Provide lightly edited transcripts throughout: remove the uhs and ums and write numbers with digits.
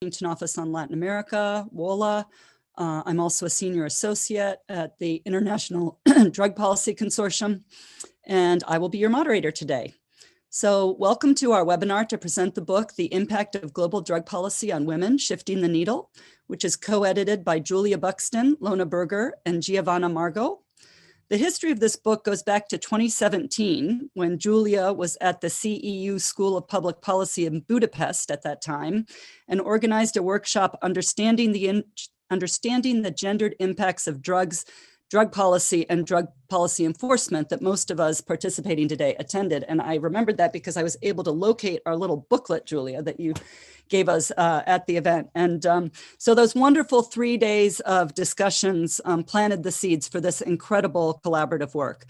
Washington office on Latin America, WOLA. I'm also a senior associate at the International Drug Policy Consortium, and I will be your moderator today. So welcome to our webinar to present the book, The Impact of Global Drug Policy on Women, Shifting the Needle, which is co-edited by Julia Buxton, Lona Berger, and Giovanna Margot. The history of this book goes back to 2017, when Julia was at the CEU School of Public Policy in Budapest at that time, and organized a workshop understanding the gendered impacts of drugs, drug policy, and drug policy enforcement that most of us participating today attended. And I remembered that because I was able to locate our little booklet, Julia, that you gave us at the event. And so those wonderful 3 days of discussions planted the seeds for this incredible collaborative work.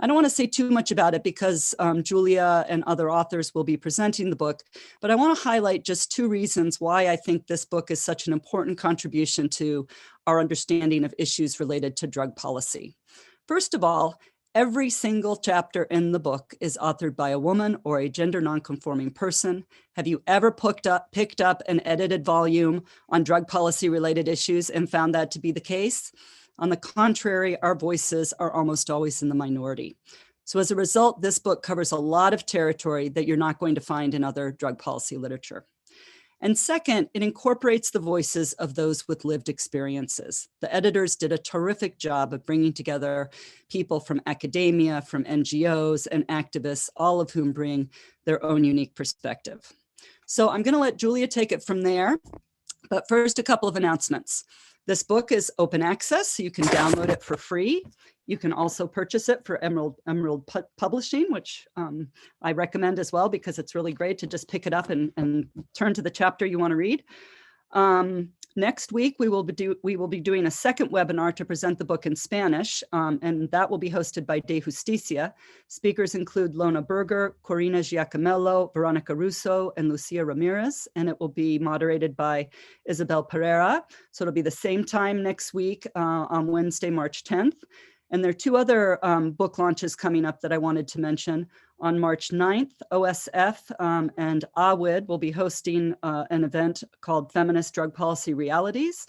I don't want to say too much about it because Julia and other authors will be presenting the book, but I want to highlight just 2 reasons why I think this book is such an important contribution to our understanding of issues related to drug policy. First of all, every single chapter in the book is authored by a woman or a gender nonconforming person. Have you ever picked up an edited volume on drug policy related issues and found that to be the case? On the contrary, our voices are almost always in the minority. So as a result, this book covers a lot of territory that you're not going to find in other drug policy literature. And second, it incorporates the voices of those with lived experiences. The editors did a terrific job of bringing together people from academia, from NGOs, and activists, all of whom bring their own unique perspective. So I'm going to let Julia take it from there. But first, a couple of announcements. This book is open access, so you can download it for free. You can also purchase it for Emerald Publishing, which I recommend as well, because it's really great to just pick it up and turn to the chapter you want to read. Next week, we will be doing a second webinar to present the book in Spanish, and that will be hosted by De Justicia. Speakers include Lona Berger, Corina Giacomello, Veronica Russo, and Lucia Ramirez, and it will be moderated by Isabel Pereira. So it'll be the same time next week on Wednesday, March 10th. And there are 2 other book launches coming up that I wanted to mention. On March 9th, OSF and AWID will be hosting an event called Feminist Drug Policy Realities.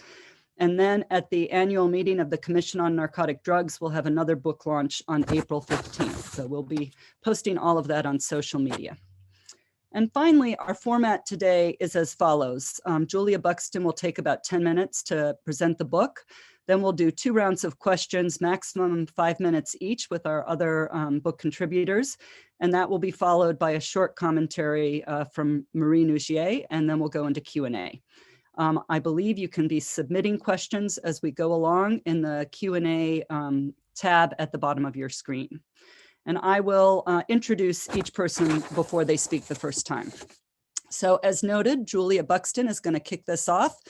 And then at the annual meeting of the Commission on Narcotic Drugs, we'll have another book launch on April 15th. So we'll be posting all of that on social media. And finally, our format today is as follows. Julia Buxton will take about 10 minutes to present the book. Then we'll do 2 rounds of questions, maximum 5 minutes each with our other book contributors. And that will be followed by a short commentary from Marie Nougier, and then we'll go into Q&A. I believe you can be submitting questions as we go along in the Q&A tab at the bottom of your screen. And I will introduce each person before they speak the first time. So as noted, Julia Buxton is going to kick this off.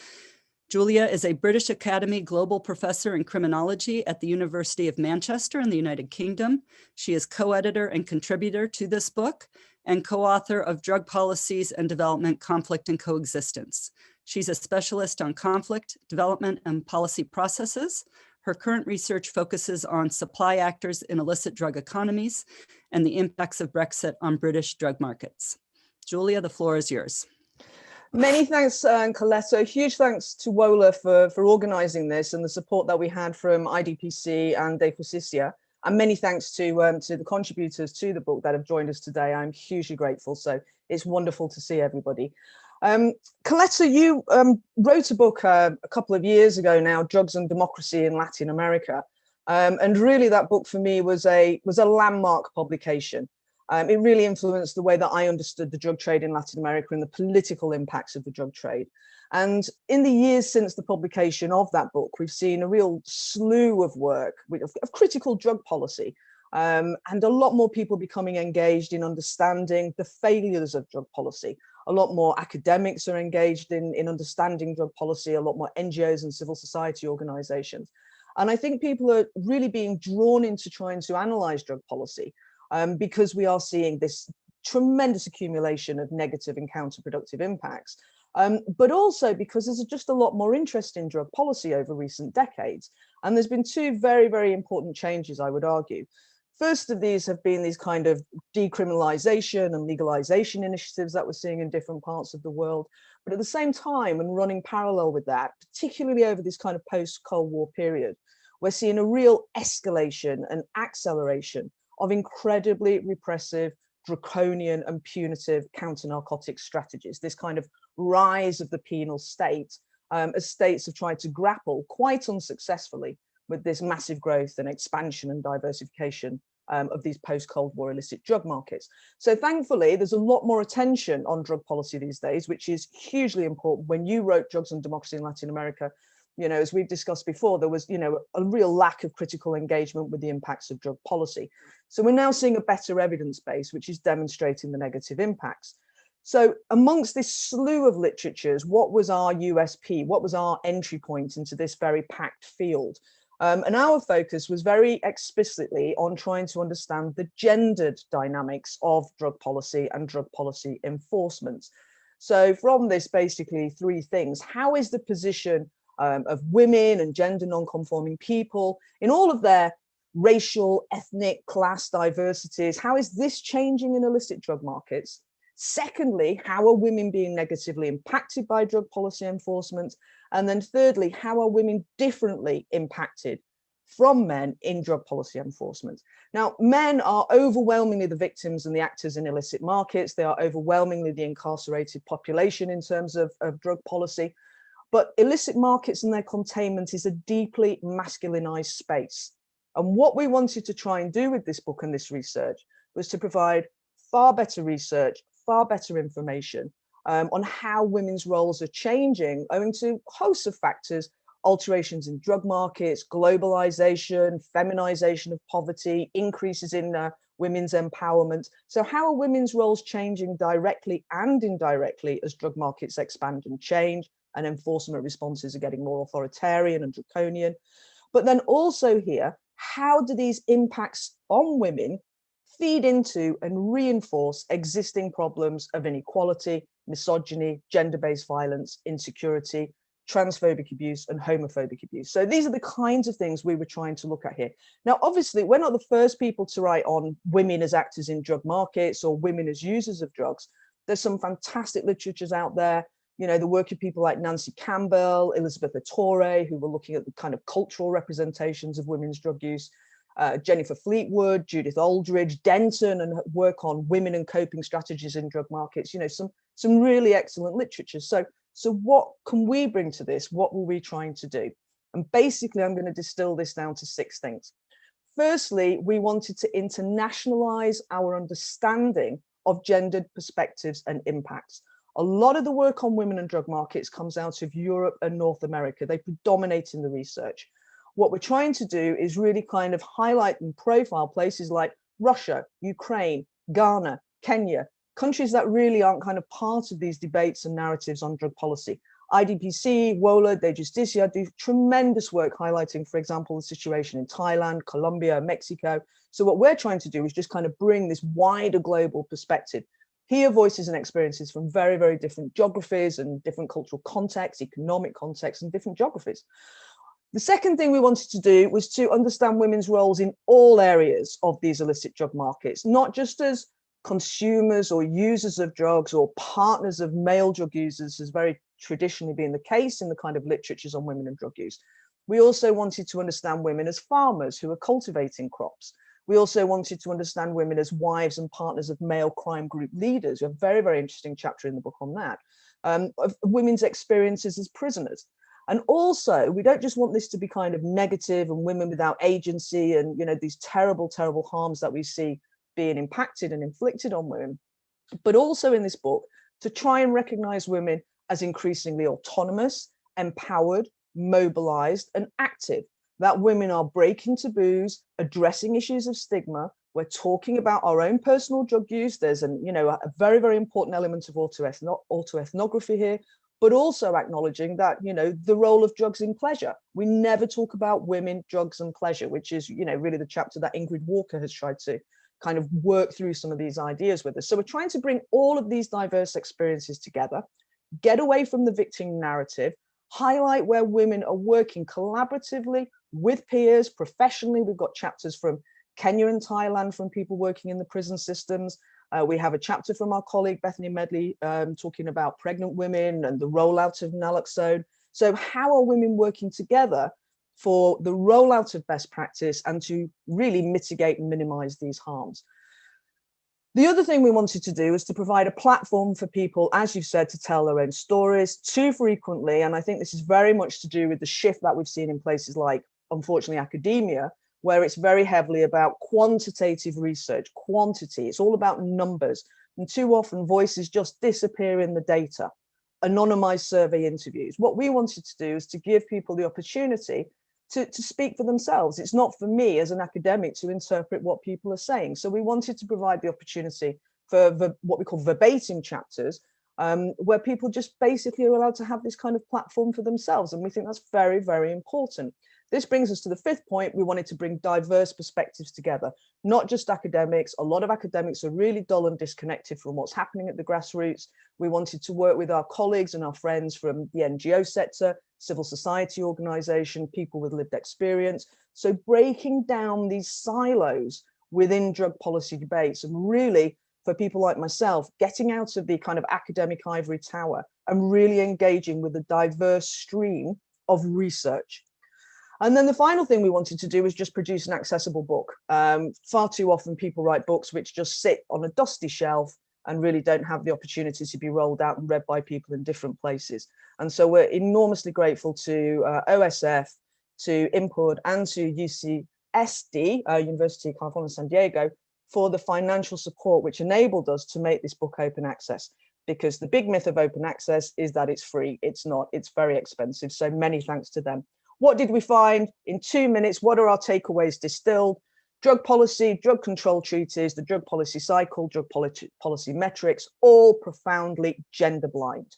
Julia is a British Academy Global Professor in Criminology at the University of Manchester in the United Kingdom. She is co-editor and contributor to this book and co-author of Drug Policies and Development, Conflict and Coexistence. She's a specialist on conflict, development, and policy processes. Her current research focuses on supply actors in illicit drug economies and the impacts of Brexit on British drug markets. Julia, the floor is yours. Many thanks, Coletta. Huge thanks to WOLA for organising this and the support that we had from IDPC and De Justicia. And many thanks to the contributors to the book that have joined us today. I'm hugely grateful. So it's wonderful to see everybody. Coletta, you wrote a book a couple of years ago now, Drugs and Democracy in Latin America. And really that book for me was a landmark publication. It really influenced the way that I understood the drug trade in Latin America and the political impacts of the drug trade. And in the years since the publication of that book, we've seen a real slew of work of critical drug policy, and a lot more people becoming engaged in understanding the failures of drug policy. A lot more academics are engaged in understanding drug policy, a lot more NGOs and civil society organizations. And I think people are really being drawn into trying to analyze drug policy because we are seeing this tremendous accumulation of negative and counterproductive impacts, but also because there's just a lot more interest in drug policy over recent decades. And there's been 2 very, very important changes, I would argue. First of these have been these kind of decriminalization and legalization initiatives that we're seeing in different parts of the world. But at the same time, and running parallel with that, particularly over this kind of post-Cold War period, we're seeing a real escalation and acceleration of incredibly repressive, draconian and punitive counter-narcotic strategies, this kind of rise of the penal state, as states have tried to grapple quite unsuccessfully with this massive growth and expansion and diversification of these post-Cold War illicit drug markets. So thankfully, there's a lot more attention on drug policy these days, which is hugely important. When you wrote Drugs and Democracy in Latin America, as we've discussed before, there was, a real lack of critical engagement with the impacts of drug policy. So we're now seeing a better evidence base, which is demonstrating the negative impacts. So amongst this slew of literatures, what was our USP? What was our entry point into this very packed field? And our focus was very explicitly on trying to understand the gendered dynamics of drug policy and drug policy enforcement. So from this, basically three things. How is the position of women and gender non-conforming people in all of their racial, ethnic, class diversities? How is this changing in illicit drug markets? Secondly, how are women being negatively impacted by drug policy enforcement? And then thirdly, how are women differently impacted from men in drug policy enforcement? Now, men are overwhelmingly the victims and the actors in illicit markets. They are overwhelmingly the incarcerated population in terms of drug policy. But illicit markets and their containment is a deeply masculinized space. And what we wanted to try and do with this book and this research was to provide far better research, far better information on how women's roles are changing owing to hosts of factors: alterations in drug markets, globalization, feminization of poverty, increases in women's empowerment. So how are women's roles changing directly and indirectly as drug markets expand and change and enforcement responses are getting more authoritarian and draconian? But then also here, how do these impacts on women feed into and reinforce existing problems of inequality, misogyny, gender-based violence, insecurity, transphobic abuse, and homophobic abuse? So these are the kinds of things we were trying to look at here. Now, obviously, we're not the first people to write on women as actors in drug markets or women as users of drugs. There's some fantastic literatures out there. The work of people like Nancy Campbell, Elizabeth Ettore, who were looking at the kind of cultural representations of women's drug use. Jennifer Fleetwood, Judith Aldridge, Denton, and work on women and coping strategies in drug markets. Some really excellent literature. So what can we bring to this? What were we trying to do? And basically, I'm going to distill this down to 6 things. Firstly, we wanted to internationalize our understanding of gendered perspectives and impacts. A lot of the work on women and drug markets comes out of Europe and North America. They predominate in the research. What we're trying to do is really kind of highlight and profile places like Russia, Ukraine, Ghana, Kenya, countries that really aren't kind of part of these debates and narratives on drug policy. IDPC, WOLA, De Justicia do tremendous work highlighting, for example, the situation in Thailand, Colombia, Mexico. So what we're trying to do is just kind of bring this wider global perspective, hear voices and experiences from very, very different geographies and different cultural contexts, economic contexts, and different geographies. The second thing we wanted to do was to understand women's roles in all areas of these illicit drug markets, not just as consumers or users of drugs or partners of male drug users, has very traditionally been the case in the kind of literatures on women and drug use. We also wanted to understand women as farmers who are cultivating crops. We also wanted to understand women as wives and partners of male crime group leaders. We have a very, very interesting chapter in the book on that, of women's experiences as prisoners. And also, we don't just want this to be kind of negative and women without agency and, these terrible, terrible harms that we see being impacted and inflicted on women, but also in this book to try and recognize women as increasingly autonomous, empowered, mobilized, and active, that women are breaking taboos, addressing issues of stigma. We're talking about our own personal drug use. There's a very, very important element of autoethnography here, but also acknowledging that, the role of drugs in pleasure. We never talk about women, drugs, and pleasure, which is, really the chapter that Ingrid Walker has tried to kind of work through some of these ideas with us. So we're trying to bring all of these diverse experiences together, get away from the victim narrative, highlight where women are working collaboratively with peers, professionally. We've got chapters from Kenya and Thailand from people working in the prison systems. We have a chapter from our colleague Bethany Medley talking about pregnant women and the rollout of naloxone. So how are women working together for the rollout of best practice and to really mitigate and minimize these harms? The other thing we wanted to do is to provide a platform for people, as you've said, to tell their own stories too frequently. And I think this is very much to do with the shift that we've seen in places like, unfortunately, academia, where it's very heavily about quantitative research, quantity. It's all about numbers. And too often voices just disappear in the data. Anonymized survey interviews. What we wanted to do is to give people the opportunity to speak for themselves. It's not for me as an academic to interpret what people are saying. So we wanted to provide the opportunity for what we call verbatim chapters, where people just basically are allowed to have this kind of platform for themselves. And we think that's very, very important. This brings us to the fifth point. We wanted to bring diverse perspectives together, not just academics. A lot of academics are really dull and disconnected from what's happening at the grassroots. We wanted to work with our colleagues and our friends from the NGO sector, civil society organization, people with lived experience. So breaking down these silos within drug policy debates and really, for people like myself, getting out of the kind of academic ivory tower and really engaging with a diverse stream of research. And then the final thing we wanted to do was just produce an accessible book. Far too often people write books which just sit on a dusty shelf and really don't have the opportunity to be rolled out and read by people in different places. And so we're enormously grateful to OSF, to Input, and to UCSD, University of California, San Diego, for the financial support which enabled us to make this book open access. Because the big myth of open access is that it's free. It's not, it's very expensive. So many thanks to them. What did we find? In 2 minutes, what are our takeaways distilled? Drug policy, drug control treaties, the drug policy cycle, drug policy metrics, all profoundly gender blind.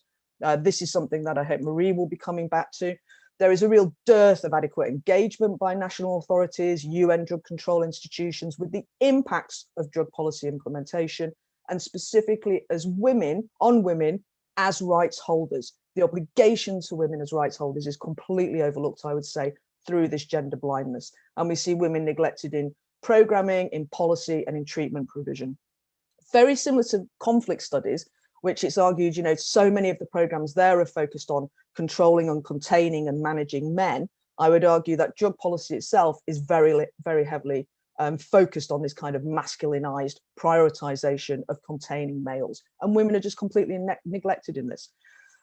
This is something that I hope Marie will be coming back to. There is a real dearth of adequate engagement by national authorities, UN drug control institutions with the impacts of drug policy implementation, and specifically as women, on women as rights holders. The obligation to women as rights holders is completely overlooked, I would say, through this gender blindness. And we see women neglected in programming, in policy, and in treatment provision. Very similar to conflict studies, which it's argued, so many of the programs there are focused on controlling and containing and managing men. I would argue that drug policy itself is very, very heavily focused on this kind of masculinized prioritization of containing males. And women are just completely neglected in this.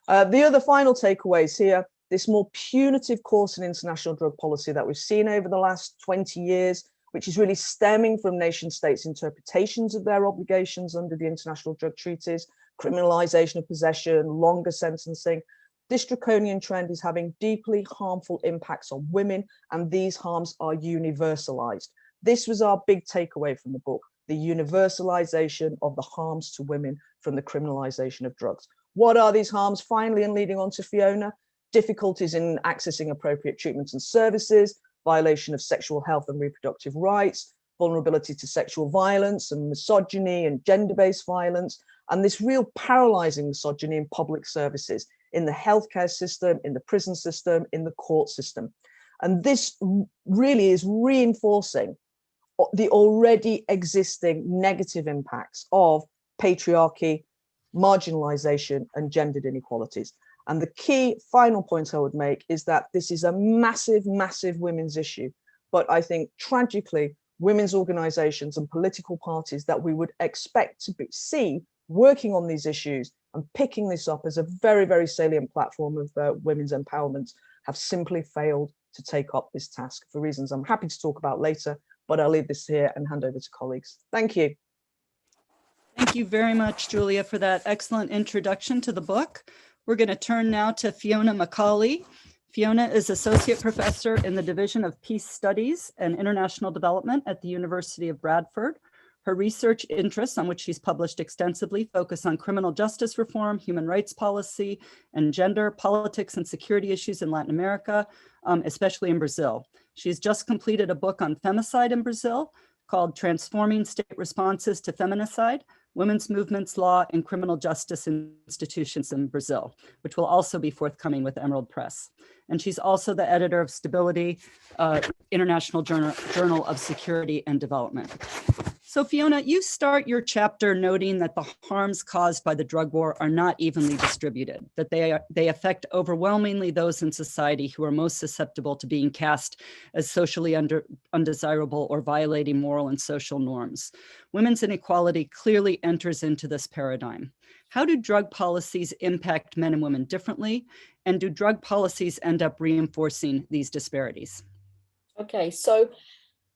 The other final takeaways here, this more punitive course in international drug policy that we've seen over the last 20 years, which is really stemming from nation states' interpretations of their obligations under the international drug treaties, criminalization of possession, longer sentencing. This draconian trend is having deeply harmful impacts on women, and these harms are universalized. This was our big takeaway from the book, the universalization of the harms to women from the criminalization of drugs. What are these harms? Finally, and leading on to Fiona, difficulties in accessing appropriate treatments and services, violation of sexual health and reproductive rights, vulnerability to sexual violence and misogyny and gender-based violence, and this real paralyzing misogyny in public services, in the healthcare system, in the prison system, in the court system. And this really is reinforcing the already existing negative impacts of patriarchy, marginalization, and gendered inequalities. And the key final point I would make is that this is a massive, massive women's issue. But I think tragically, women's organizations and political parties that we would expect to see working on these issues and picking this up as a very, very salient platform of women's empowerment have simply failed to take up this task for reasons I'm happy to talk about later, but I'll leave this here and hand over to colleagues. Thank you. Thank you very much, Julia, for that excellent introduction to the book. We're going to turn now to Fiona Macaulay. Fiona is Associate Professor in the Division of Peace Studies and International Development at the University of Bradford. Her research interests, on which she's published extensively, focus on criminal justice reform, human rights policy, and gender, politics, and security issues in Latin America, especially in Brazil. She's just completed a book on femicide in Brazil called Transforming State Responses to Feminicide, Women's Movements Law and Criminal Justice Institutions in Brazil, which will also be forthcoming with Emerald Press. And she's also the editor of Stability, International Journal of Security and Development. So Fiona, you start your chapter noting that the harms caused by the drug war are not evenly distributed, that they affect overwhelmingly those in society who are most susceptible to being cast as socially undesirable or violating moral and social norms. Women's inequality clearly enters into this paradigm. How do drug policies impact men and women differently? And do drug policies end up reinforcing these disparities? Okay, so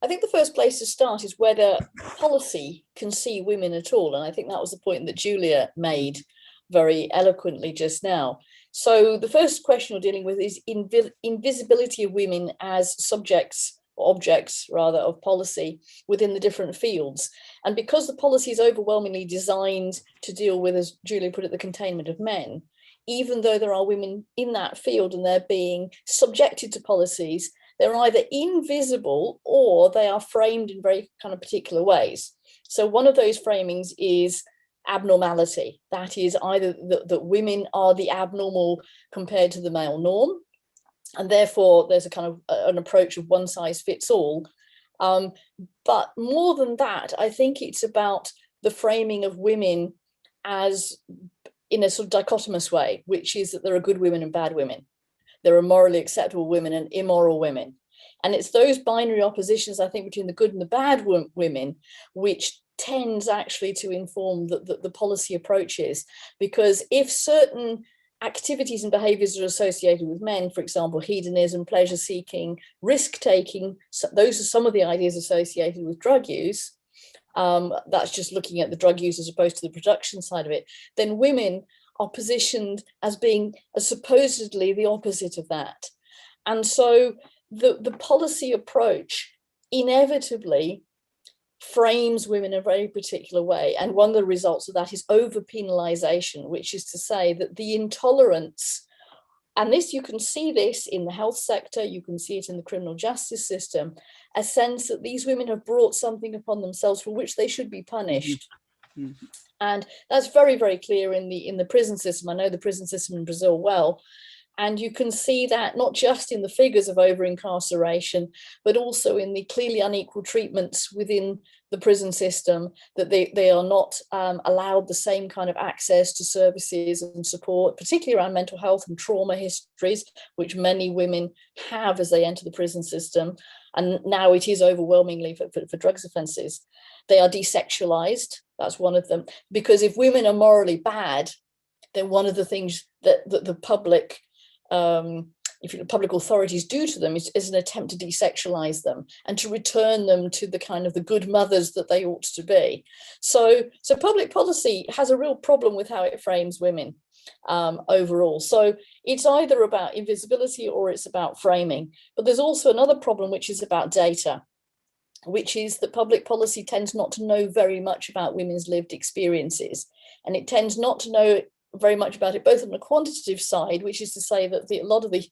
I think the first place to start is whether policy can see women at all. And I think that was the point that Julia made very eloquently just now. So the first question we're dealing with is invisibility of women as subjects, or objects rather, of policy within the different fields. And because the policy is overwhelmingly designed to deal with, as Julia put it, the containment of men, even though there are women in that field and they're being subjected to policies, they're either invisible or they are framed in very kind of particular ways. So one of those framings is abnormality. That is either that women are the abnormal compared to the male norm, and therefore there's a kind of an approach of one size fits all. But more than that, I think it's about the framing of women as in a sort of dichotomous way, which is that there are good women and bad women. There are morally acceptable women and immoral women. And it's those binary oppositions, I think, between the good and the bad women, which tends actually to inform the policy approaches. Because if certain activities and behaviors are associated with men, for example, hedonism, pleasure seeking, risk taking, so those are some of the ideas associated with drug use. That's just looking at the drug use as opposed to the production side of it. Then women are positioned as being supposedly the opposite of that. And so the policy approach inevitably frames women in a very particular way. And one of the results of that is over-penalization, which is to say that the intolerance, and this you can see this in the health sector, you can see it in the criminal justice system, a sense that these women have brought something upon themselves for which they should be punished. Mm-hmm. And that's very, very clear in the prison system. I know the prison system in Brazil well. And you can see that not just in the figures of over-incarceration, but also in the clearly unequal treatments within the prison system, that they are not allowed the same kind of access to services and support, particularly around mental health and trauma histories, which many women have as they enter the prison system. And now it is overwhelmingly for drugs offences. They are desexualized. That's one of them. Because if women are morally bad, then one of the things that the public public authorities do to them is an attempt to desexualize them and to return them to the kind of the good mothers that they ought to be. So public policy has a real problem with how it frames women overall. So it's either about invisibility or it's about framing. But there's also another problem, which is about data, which is that public policy tends not to know very much about women's lived experiences. And it tends not to know very much about it, both on the quantitative side, which is to say that a lot of the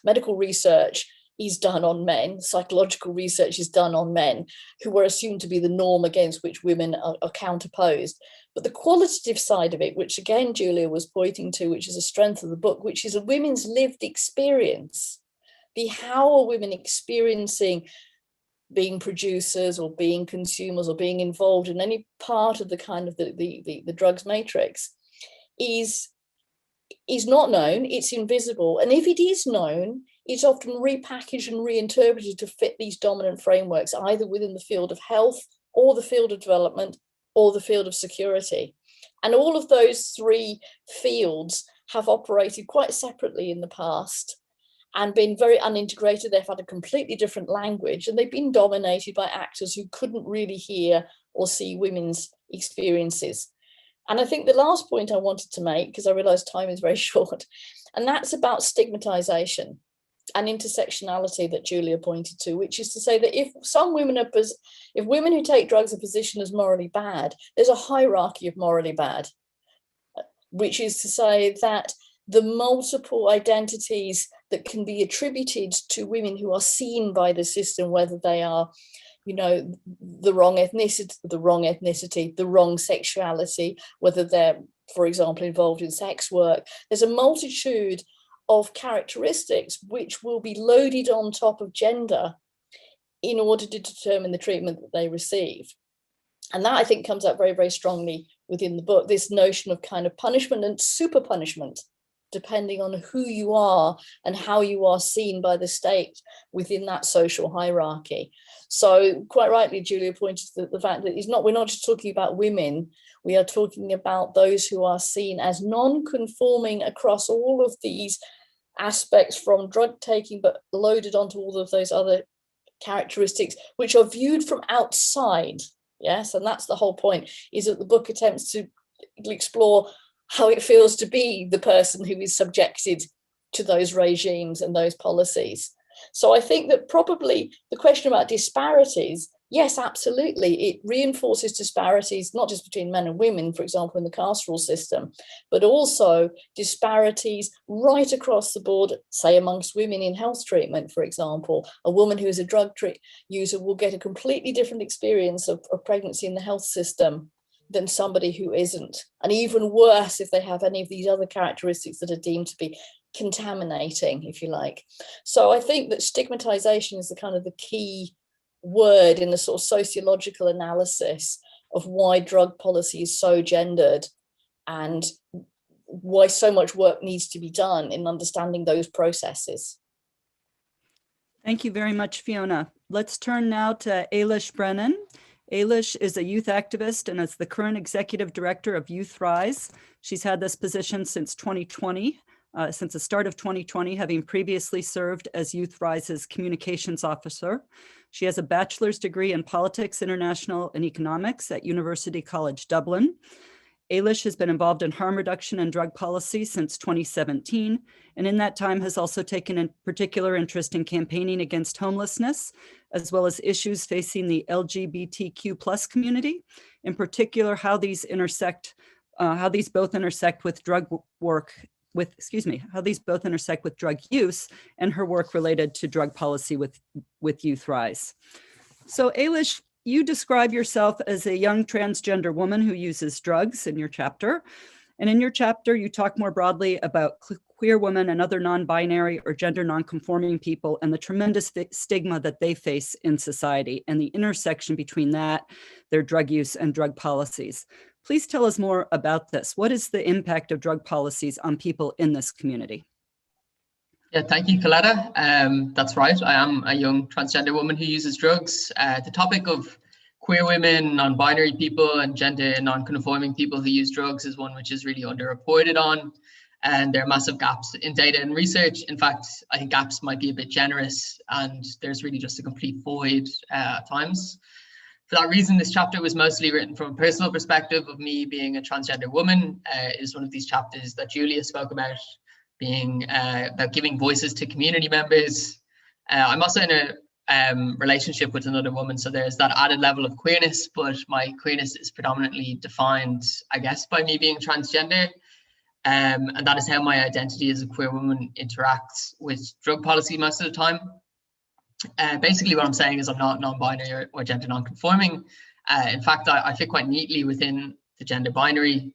medical research is done on men, psychological research is done on men, who are assumed to be the norm against which women are counterposed. But the qualitative side of it, which again Julia was pointing to, which is a strength of the book, which is a women's lived experience. How are women experiencing being producers or being consumers or being involved in any part of the kind of the drugs matrix is not known, it's invisible. And if it is known, it's often repackaged and reinterpreted to fit these dominant frameworks, either within the field of health or the field of development or the field of security. And all of those three fields have operated quite separately in the past and been very unintegrated. They've had a completely different language, and they've been dominated by actors who couldn't really hear or see women's experiences. And I think the last point I wanted to make, because I realize time is very short, and that's about stigmatization and intersectionality that Julia pointed to, which is to say that if women who take drugs are positioned as morally bad, there's a hierarchy of morally bad, which is to say that the multiple identities that can be attributed to women who are seen by the system, whether they are you know, the wrong ethnicity, the wrong sexuality, whether they're, for example, involved in sex work. There's a multitude of characteristics which will be loaded on top of gender in order to determine the treatment that they receive. And that, I think, comes out very, very strongly within the book, this notion of kind of punishment and super punishment, depending on who you are and how you are seen by the state within that social hierarchy. So quite rightly, Julia pointed to the fact that we're not just talking about women, we are talking about those who are seen as non-conforming across all of these aspects, from drug taking, but loaded onto all of those other characteristics, which are viewed from outside. Yes, and that's the whole point, is that the book attempts to explore how it feels to be the person who is subjected to those regimes and those policies. So I think that probably the question about disparities, yes, absolutely, it reinforces disparities, not just between men and women, for example, in the carceral system, but also disparities right across the board, say amongst women in health treatment, for example. A woman who is a drug user will get a completely different experience of pregnancy in the health system than somebody who isn't. And even worse if they have any of these other characteristics that are deemed to be contaminating, if you like. So I think that stigmatization is the kind of the key word in the sort of sociological analysis of why drug policy is so gendered and why so much work needs to be done in understanding those processes. Thank you very much, Fiona. Let's turn now to Ailish Brennan. Ailish is a youth activist and is the current executive director of Youth Rise. She's had this position since 2020, since the start of 2020, having previously served as Youth Rise's communications officer. She has a bachelor's degree in politics, international, and economics at University College Dublin. Ailish has been involved in harm reduction and drug policy since 2017, and in that time has also taken a particular interest in campaigning against homelessness, as well as issues facing the LGBTQ+ community, in particular how these both intersect with drug use, and her work related to drug policy with Youth Rise. So Ailish, you describe yourself as a young transgender woman who uses drugs in your chapter. And in your chapter, you talk more broadly about queer women and other non-binary or gender non-conforming people and the tremendous stigma that they face in society and the intersection between that, their drug use, and drug policies. Please tell us more about this. What is the impact of drug policies on people in this community? Yeah, thank you, Coletta. That's right. I am a young transgender woman who uses drugs. The topic of queer women, non-binary people, and gender non-conforming people who use drugs is one which is really underreported on, and there are massive gaps in data and research. In fact, I think gaps might be a bit generous, and there's really just a complete void at times. For that reason, this chapter was mostly written from a personal perspective of me being a transgender woman. It is one of these chapters that Julia spoke about, being about giving voices to community members. I'm also in a relationship with another woman, so there's that added level of queerness, but my queerness is predominantly defined, I guess, by me being transgender. And that is how my identity as a queer woman interacts with drug policy most of the time. Basically what I'm saying is I'm not non-binary or gender non-conforming. In fact, I fit quite neatly within the gender binary.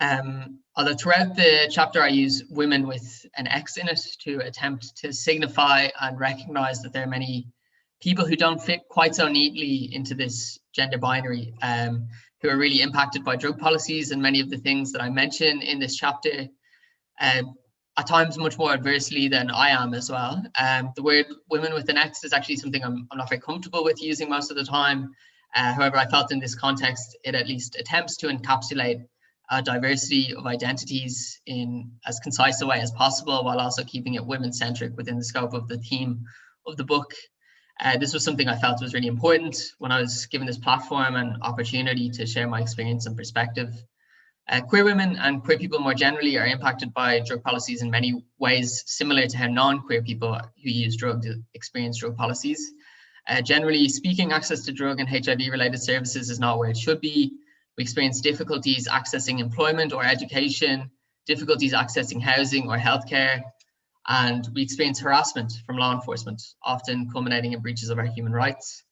Although throughout the chapter I use women with an X in it to attempt to signify and recognize that there are many people who don't fit quite so neatly into this gender binary, who are really impacted by drug policies and many of the things that I mention in this chapter, at times much more adversely than I am as well. The word women with an X is actually something I'm not very comfortable with using most of the time. However, I felt in this context, it at least attempts to encapsulate a diversity of identities in as concise a way as possible, while also keeping it women-centric within the scope of the theme of the book. This was something I felt was really important when I was given this platform and opportunity to share my experience and perspective. Queer women and queer people more generally are impacted by drug policies in many ways, similar to how non-queer people who use drugs experience drug policies. Generally speaking, access to drug and HIV-related services is not where it should be. We experience difficulties accessing employment or education, difficulties accessing housing or healthcare, and we experience harassment from law enforcement, often culminating in breaches of our human rights.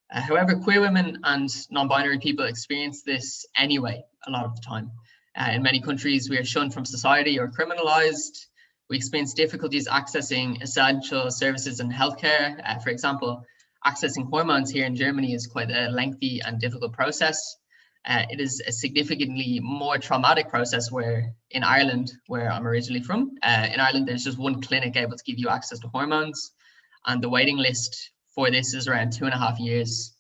However, queer women and non-binary people experience this anyway a lot of the time. In many countries, we are shunned from society or criminalized. We experience difficulties accessing essential services and healthcare. For example, accessing hormones here in Germany is quite a lengthy and difficult process. It is a significantly more traumatic process where in Ireland, where I'm originally from, in Ireland, there's just one clinic able to give you access to hormones, and the waiting list for this is around 2.5 years.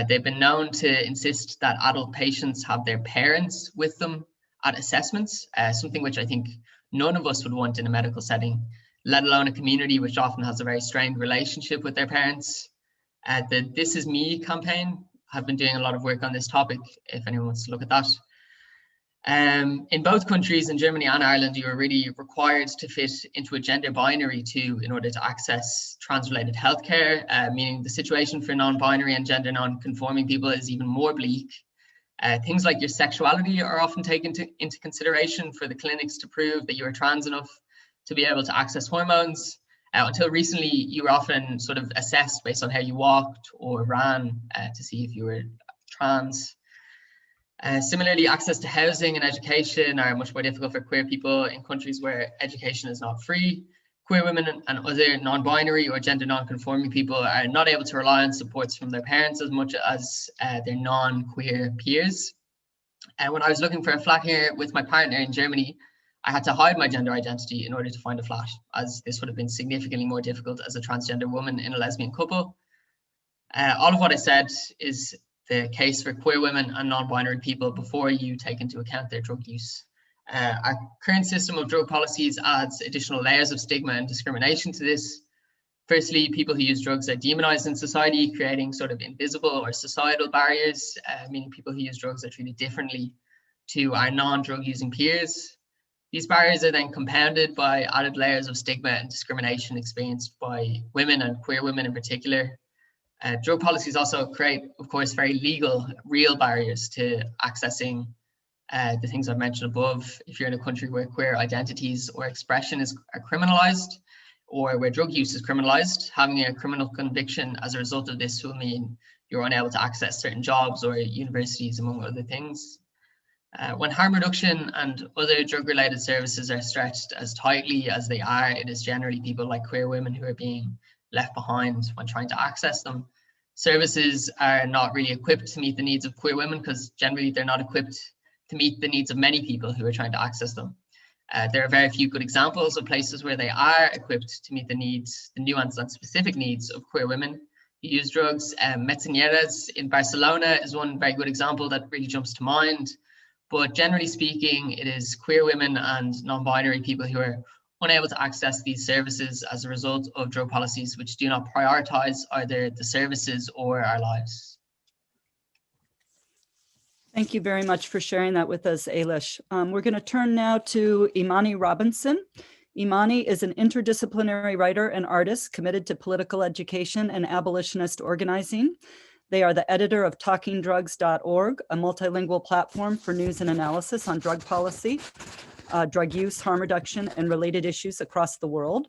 They've been known to insist that adult patients have their parents with them at assessments, something which I think none of us would want in a medical setting, let alone a community which often has a very strained relationship with their parents. The This Is Me campaign have been doing a lot of work on this topic, if anyone wants to look at that. In both countries, in Germany and Ireland, you are really required to fit into a gender binary too in order to access trans-related healthcare, meaning the situation for non-binary and gender non-conforming people is even more bleak. Things like your sexuality are often taken into consideration for the clinics to prove that you are trans enough to be able to access hormones. Until recently, you were often sort of assessed based on how you walked or ran to see if you were trans. Similarly, access to housing and education are much more difficult for queer people in countries where education is not free. Queer women and other non-binary or gender non-conforming people are not able to rely on supports from their parents as much as their non-queer peers. When I was looking for a flat here with my partner in Germany, I had to hide my gender identity in order to find a flat, as this would have been significantly more difficult as a transgender woman in a lesbian couple. All of what I said is the case for queer women and non-binary people before you take into account their drug use. Our current system of drug policies adds additional layers of stigma and discrimination to this. Firstly, people who use drugs are demonized in society, creating sort of invisible or societal barriers, meaning people who use drugs are treated differently to our non-drug using peers. These barriers are then compounded by added layers of stigma and discrimination experienced by women and queer women in particular. Drug policies also create, of course, very legal, real barriers to accessing the things I've mentioned above. If you're in a country where queer identities or expression are criminalized, or where drug use is criminalized, having a criminal conviction as a result of this will mean you're unable to access certain jobs or universities, among other things. When harm reduction and other drug-related services are stretched as tightly as they are, it is generally people like queer women who are being left behind when trying to access them. Services are not really equipped to meet the needs of queer women because generally they're not equipped to meet the needs of many people who are trying to access them. There are very few good examples of places where they are equipped to meet the needs, the nuanced and specific needs of queer women who use drugs. Metzinieres in Barcelona is one very good example that really jumps to mind. But generally speaking, it is queer women and non-binary people who are unable to access these services as a result of drug policies which do not prioritize either the services or our lives. Thank you very much for sharing that with us, Ailish. We're going to turn now to Imani Robinson. Imani is an interdisciplinary writer and artist committed to political education and abolitionist organizing. They are the editor of TalkingDrugs.org, a multilingual platform for news and analysis on drug policy, drug use, harm reduction, and related issues across the world.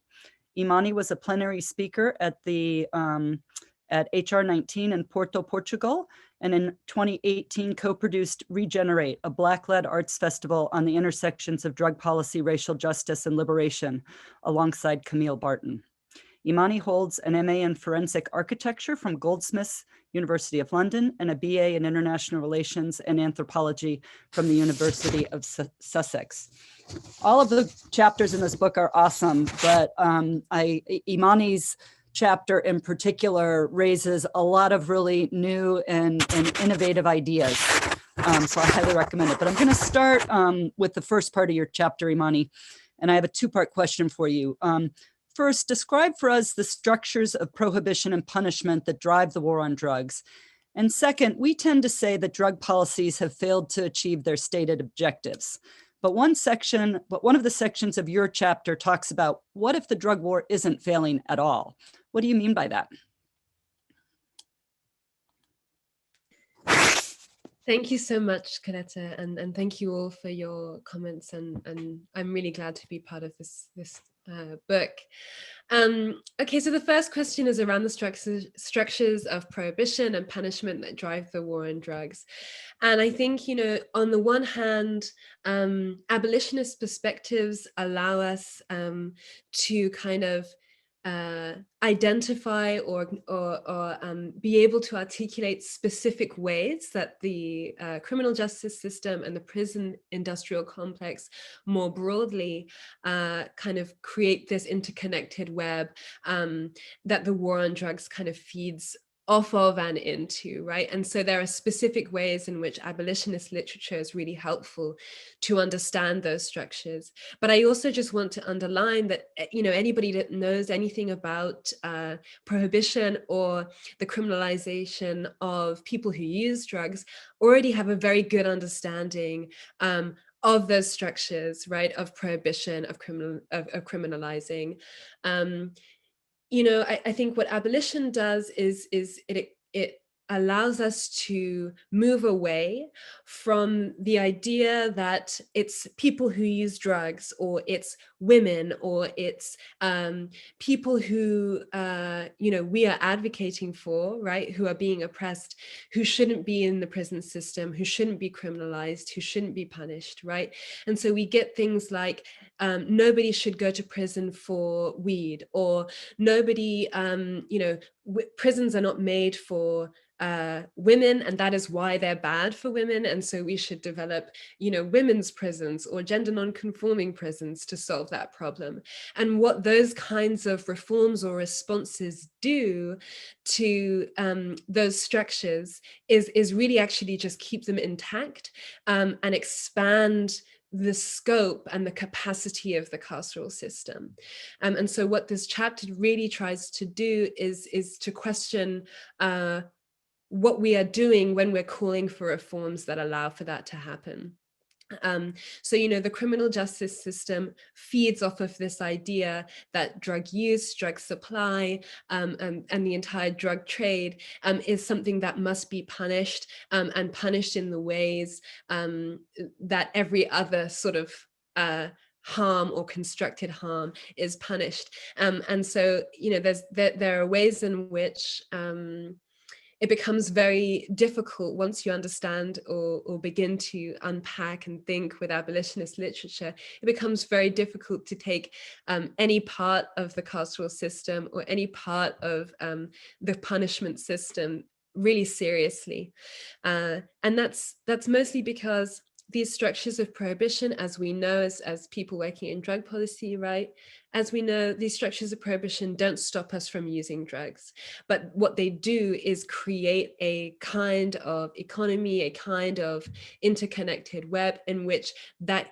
Imani was a plenary speaker at HR 19 in Porto, Portugal, and in 2018 co-produced Regenerate, a Black-led arts festival on the intersections of drug policy, racial justice, and liberation, alongside Camille Barton. Imani holds an MA in Forensic Architecture from Goldsmiths, University of London, and a BA in International Relations and Anthropology from the University of Sussex. All of the chapters in this book are awesome, but Imani's chapter in particular raises a lot of really new and innovative ideas. So I highly recommend it. But I'm going to start with the first part of your chapter, Imani, and I have a two-part question for you. First, describe for us the structures of prohibition and punishment that drive the war on drugs. And second, we tend to say that drug policies have failed to achieve their stated objectives. But one of the sections of your chapter talks about what if the drug war isn't failing at all? What do you mean by that? Thank you so much, Coletta, and thank you all for your comments. And I'm really glad to be part of this book. Okay, so the first question is around the structures of prohibition and punishment that drive the war on drugs. And I think, you know, on the one hand, abolitionist perspectives allow us to kind of identify or be able to articulate specific ways that the criminal justice system and the prison industrial complex more broadly kind of create this interconnected web that the war on drugs kind of feeds off of and into, right? And so there are specific ways in which abolitionist literature is really helpful to understand those structures. But I also just want to underline that, you know, anybody that knows anything about prohibition or the criminalization of people who use drugs already have a very good understanding of those structures, right, of prohibition, of criminalizing. You know, I think what abolition does is it allows us to move away from the idea that it's people who use drugs, or it's women, or it's people who, you know, we are advocating for, right, who are being oppressed, who shouldn't be in the prison system, who shouldn't be criminalized, who shouldn't be punished, right? And so we get things like nobody should go to prison for weed, or nobody, you know, prisons are not made for women, and that is why they're bad for women, and so we should develop, you know, women's prisons or gender non-conforming prisons to solve that problem. And what those kinds of reforms or responses do to those structures is really actually just keep them intact and expand the scope and the capacity of the carceral system. And so what this chapter really tries to do is to question what we are doing when we're calling for reforms that allow for that to happen. So, you know, the criminal justice system feeds off of this idea that drug use, drug supply, and the entire drug trade is something that must be punished, and punished in the ways that every other sort of harm or constructed harm is punished. And so, you know, there are ways in which it becomes very difficult once you understand or begin to unpack and think with abolitionist literature. It becomes very difficult to take any part of the carceral system or any part of the punishment system really seriously. And that's mostly because these structures of prohibition, as we know, as people working in drug policy, right? As we know, these structures of prohibition don't stop us from using drugs, but what they do is create a kind of economy, a kind of interconnected web in which that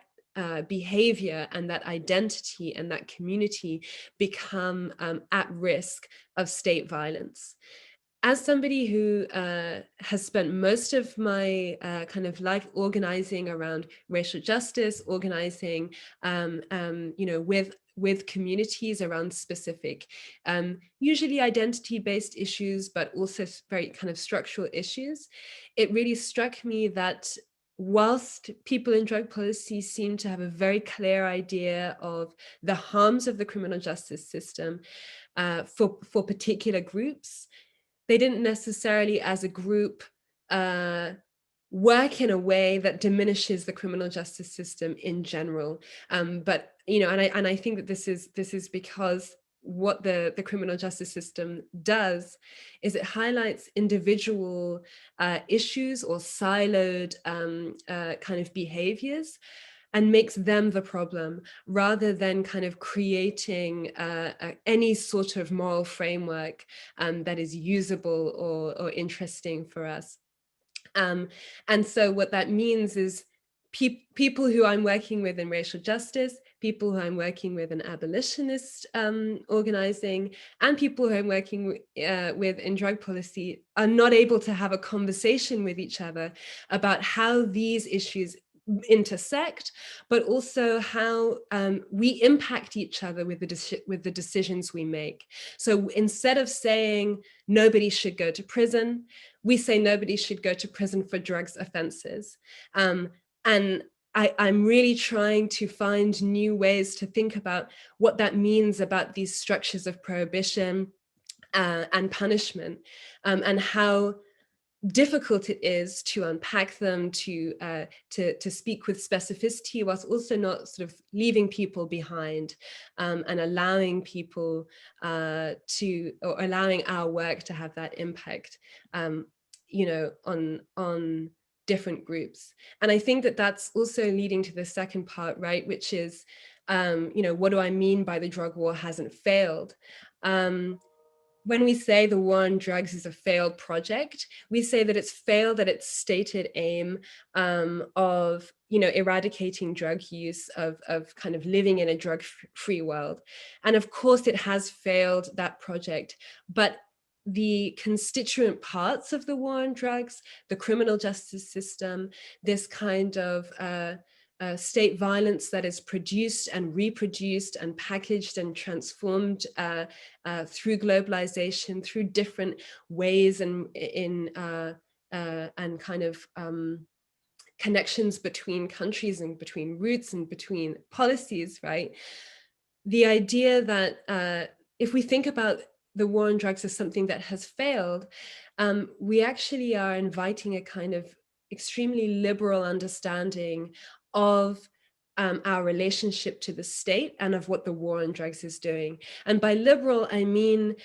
behavior and that identity and that community become at risk of state violence. As somebody who has spent most of my kind of life organizing around racial justice, organizing, you know, with communities around specific, usually identity-based issues, but also very kind of structural issues, it really struck me that whilst people in drug policy seem to have a very clear idea of the harms of the criminal justice system for particular groups, they didn't necessarily as a group work in a way that diminishes the criminal justice system in general. But, you know, and I think that this is because what the criminal justice system does is it highlights individual issues or siloed kind of behaviors and makes them the problem, rather than kind of creating any sort of moral framework that is usable or interesting for us. And so what that means is people who I'm working with in racial justice, people who I'm working with in abolitionist organizing, and people who I'm working with in drug policy are not able to have a conversation with each other about how these issues intersect, but also how we impact each other with the decisions we make. So instead of saying nobody should go to prison, we say nobody should go to prison for drugs offenses. And I'm really trying to find new ways to think about what that means about these structures of prohibition and punishment, and how difficult it is to unpack them, to speak with specificity, whilst also not sort of leaving people behind, and allowing people or allowing our work to have that impact, you know, on different groups. And I think that that's also leading to the second part, right, which is, you know, what do I mean by the drug war hasn't failed? When we say the war on drugs is a failed project, we say that it's failed at its stated aim of, you know, eradicating drug use, of kind of living in a drug-free world. And of course it has failed, that project, but the constituent parts of the war on drugs, the criminal justice system, this kind of state violence that is produced and reproduced and packaged and transformed through globalization, through different ways and kind of connections between countries and between routes and between policies, right? The idea that if we think about the war on drugs as something that has failed, we actually are inviting a kind of extremely liberal understanding of our relationship to the state and of what the war on drugs is doing. And by liberal, I mean,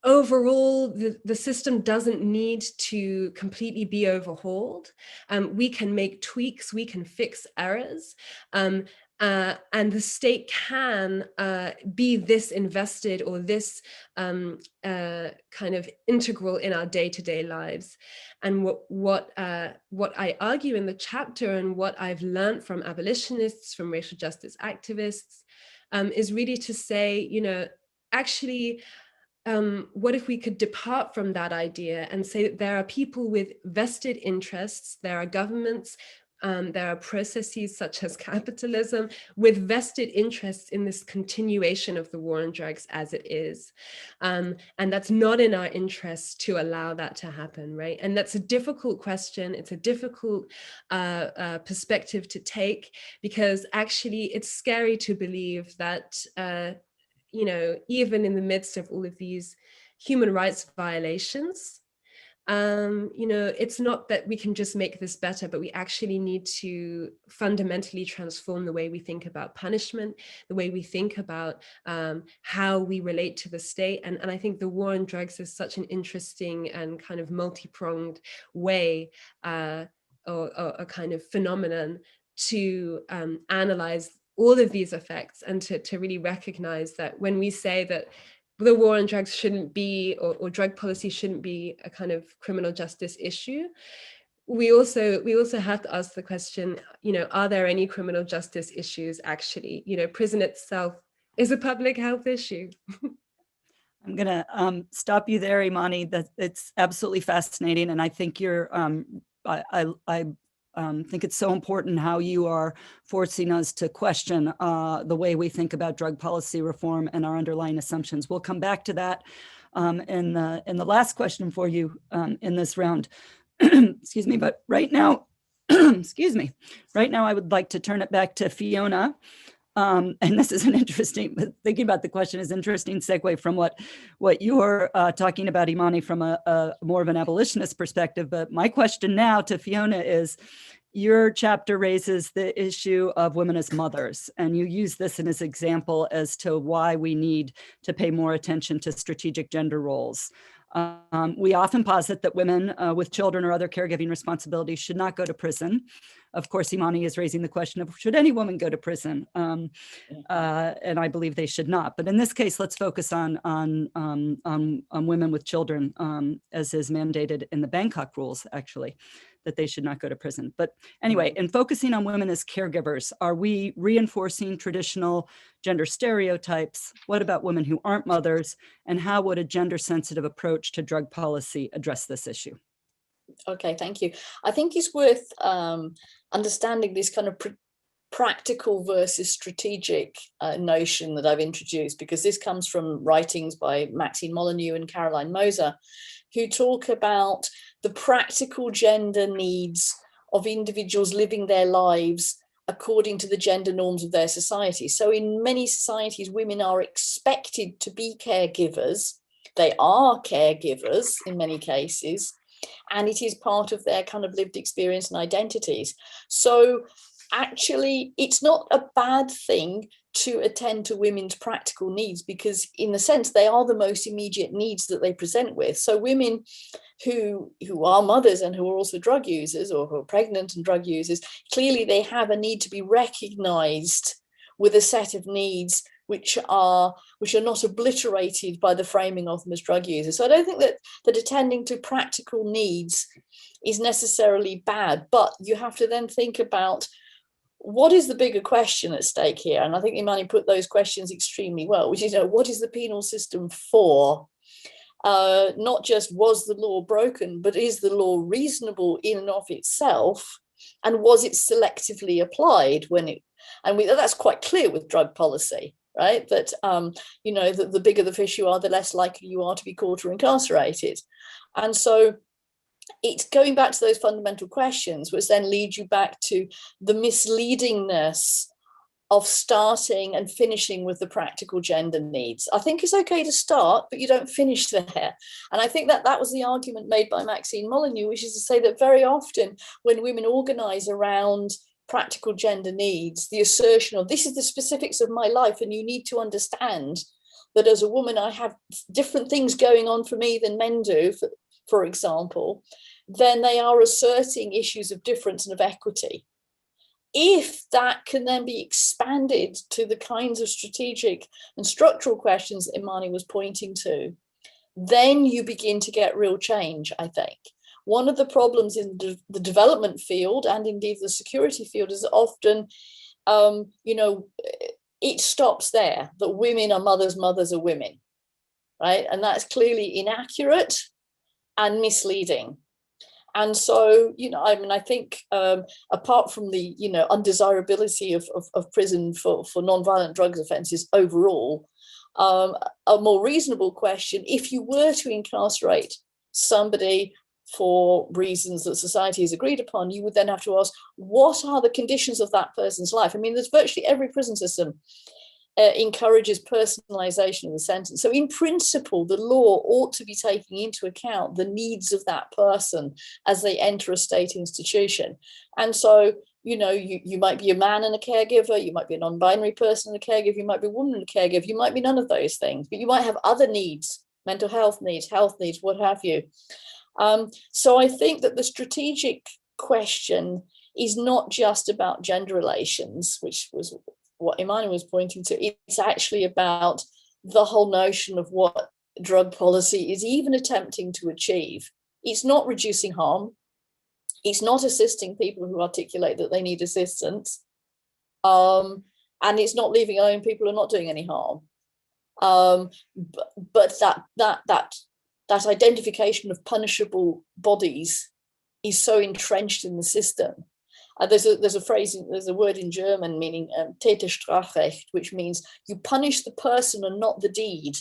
overall, the system doesn't need to completely be overhauled. We can make tweaks, we can fix errors. And the state can be this invested or this kind of integral in our day-to-day lives. And what I argue in the chapter, and what I've learned from abolitionists, from racial justice activists, is really to say, you know, actually, what if we could depart from that idea and say that there are people with vested interests, there are governments, there are processes such as capitalism with vested interests in this continuation of the war on drugs as it is. And that's not in our interest to allow that to happen, right? And that's a difficult question. It's a difficult perspective to take, because actually it's scary to believe that, you know, even in the midst of all of these human rights violations, you know, it's not that we can just make this better, but we actually need to fundamentally transform the way we think about punishment, the way we think about how we relate to the state. And I think the war on drugs is such an interesting and kind of multi-pronged way or a kind of phenomenon to analyze all of these effects, and to really recognize that when we say that the war on drugs shouldn't be, or drug policy shouldn't be, a kind of criminal justice issue, we also have to ask the question, you know, are there any criminal justice issues actually? You know, prison itself is a public health issue. I'm going to stop you there, Imani. That it's absolutely fascinating, and I think you're. I think it's so important how you are forcing us to question the way we think about drug policy reform and our underlying assumptions. We'll come back to that in the last question for you in this round. Excuse me, but right now, excuse me, right now I would like to turn it back to Fiona. And this is an interesting, thinking about the question is interesting segue from what you're talking about, Imani, from a more of an abolitionist perspective. But my question now to Fiona is, your chapter raises the issue of women as mothers, and you use this as an example as to why we need to pay more attention to strategic gender roles. We often posit that women with children or other caregiving responsibilities should not go to prison. Of course, Imani is raising the question of, should any woman go to prison? And I believe they should not. But in this case, let's focus on women with children, as is mandated in the Bangkok rules, actually, that they should not go to prison. But anyway, in focusing on women as caregivers, are we reinforcing traditional gender stereotypes? What about women who aren't mothers? And how would a gender-sensitive approach to drug policy address this issue? Okay, thank you. I think it's worth understanding this kind of practical versus strategic notion that I've introduced, because this comes from writings by Maxine Molyneux and Caroline Moser, who talk about the practical gender needs of individuals living their lives according to the gender norms of their society. So in many societies, women are expected to be caregivers. They are caregivers in many cases, and it is part of their kind of lived experience and identities. So actually, it's not a bad thing to attend to women's practical needs, because in a sense, they are the most immediate needs that they present with. So women who are mothers and who are also drug users, or who are pregnant and drug users, clearly they have a need to be recognized with a set of needs which are not obliterated by the framing of them as drug users. So I don't think that attending to practical needs is necessarily bad, but you have to then think about what is the bigger question at stake here. And I think Imani put those questions extremely well, which is, what is the penal system for? Not just was the law broken, but is the law reasonable in and of itself? And was it selectively applied that's quite clear with drug policy, right? That, the bigger the fish you are, the less likely you are to be caught or incarcerated. And so it's going back to those fundamental questions, which then lead you back to the misleadingness of starting and finishing with the practical gender needs. I think it's okay to start, but you don't finish there. And I think that was the argument made by Maxine Molyneux, which is to say that very often when women organise around practical gender needs, the assertion of this is the specifics of my life, and you need to understand that as a woman, I have different things going on for me than men do, for example, then they are asserting issues of difference and of equity. If that can then be expanded to the kinds of strategic and structural questions that Imani was pointing to, then you begin to get real change, I think. One of the problems in the development field, and indeed the security field, is often, it stops there, that women are mothers, mothers are women, right? And that's clearly inaccurate and misleading. And so, I think apart from the, undesirability of prison for non-violent drugs offences overall, a more reasonable question, if you were to incarcerate somebody for reasons that society has agreed upon, you would then have to ask, what are the conditions of that person's life? I mean, there's virtually every prison system encourages personalization of the sentence. So in principle, the law ought to be taking into account the needs of that person as they enter a state institution. And so, you might be a man and a caregiver, you might be a non-binary person and a caregiver, you might be a woman and a caregiver, you might be none of those things, but you might have other needs, mental health needs, what have you. So I think that the strategic question is not just about gender relations, which was what Imani was pointing to. It's actually about the whole notion of what drug policy is even attempting to achieve. It's not reducing harm. It's not assisting people who articulate that they need assistance. And it's not leaving alone people who are not doing any harm. But that identification of punishable bodies is so entrenched in the system. There's a word in German meaning Täterstrafrecht, which means you punish the person and not the deed.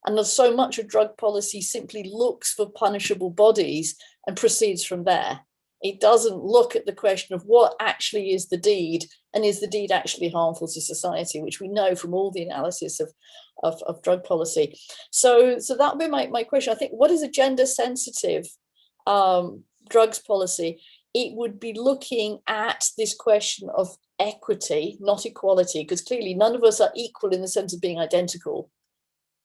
And there's so much of drug policy simply looks for punishable bodies and proceeds from there. It doesn't look at the question of what actually is the deed, and is the deed actually harmful to society, which we know from all the analysis of drug policy. So that would be my question. I think, what is a gender sensitive drugs policy? It would be looking at this question of equity, not equality, because clearly none of us are equal in the sense of being identical,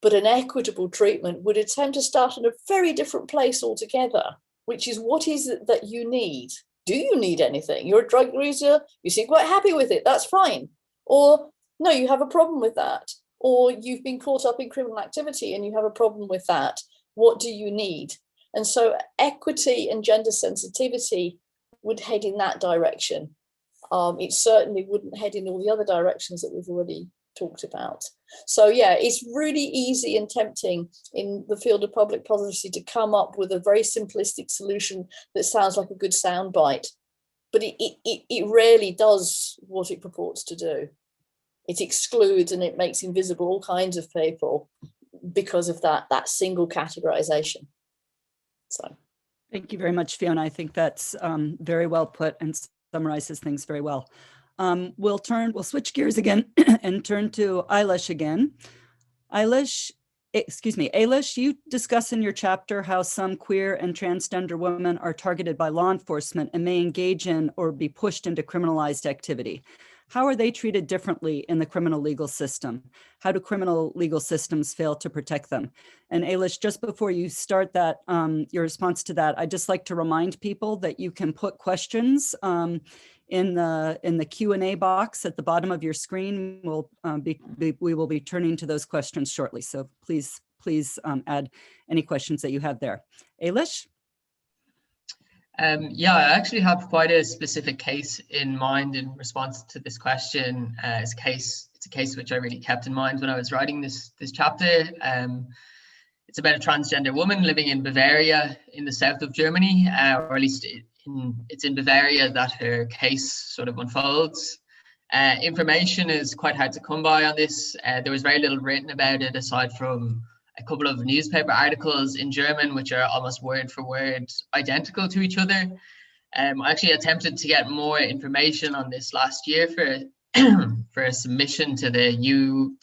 but an equitable treatment would attempt to start in a very different place altogether, which is, what is it that you need? Do you need anything? You're a drug user, you seem quite happy with it, that's fine. Or no, you have a problem with that. Or you've been caught up in criminal activity and you have a problem with that. What do you need? And so equity and gender sensitivity would head in that direction. It certainly wouldn't head in all the other directions that we've already talked about. So yeah, it's really easy and tempting in the field of public policy to come up with a very simplistic solution that sounds like a good soundbite, but it rarely does what it purports to do. It excludes and it makes invisible all kinds of people because of that single categorization. So. Thank you very much, Fiona. I think that's very well put and summarizes things very well. We'll switch gears again and turn to Eilish again. Eilish, you discuss in your chapter how some queer and transgender women are targeted by law enforcement and may engage in or be pushed into criminalized activity. How are they treated differently in the criminal legal system? How do criminal legal systems fail to protect them? And Eilish, just before you start that, your response to that, I'd just like to remind people that you can put questions in the Q&A box at the bottom of your screen. We will be turning to those questions shortly. So please add any questions that you have there. Eilish? Yeah, I actually have quite a specific case in mind in response to this question. It's a case which I really kept in mind when I was writing this chapter. It's about a transgender woman living in Bavaria in the south of Germany, or at least it's in Bavaria that her case sort of unfolds. Information is quite hard to come by on this. There was very little written about it aside from a couple of newspaper articles in German, which are almost word for word identical to each other. I actually attempted to get more information on this last year for a submission to the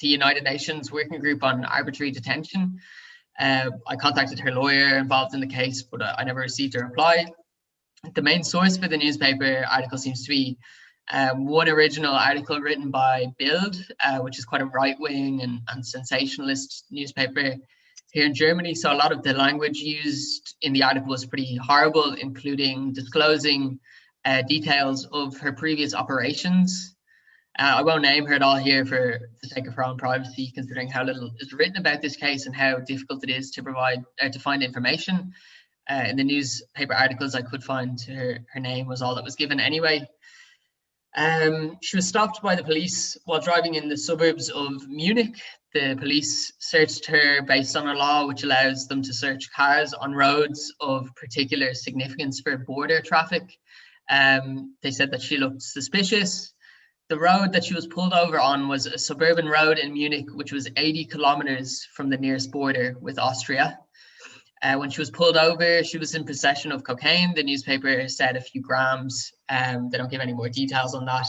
United Nations Working Group on Arbitrary Detention. I contacted her lawyer involved in the case, but I never received a reply. The main source for the newspaper article seems to be one original article written by Bild, which is quite a right-wing and sensationalist newspaper here in Germany. So a lot of the language used in the article was pretty horrible, including disclosing details of her previous operations. I won't name her at all here for the sake of her own privacy, considering how little is written about this case and how difficult it is to find information. In the newspaper articles I could find, her name was all that was given anyway. She was stopped by the police while driving in the suburbs of Munich. The police searched her based on a law which allows them to search cars on roads of particular significance for border traffic. They said that she looked suspicious. The road that she was pulled over on was a suburban road in Munich, which was 80 kilometers from the nearest border with Austria. When she was pulled over, she was in possession of cocaine. The newspaper said a few grams. They don't give any more details on that.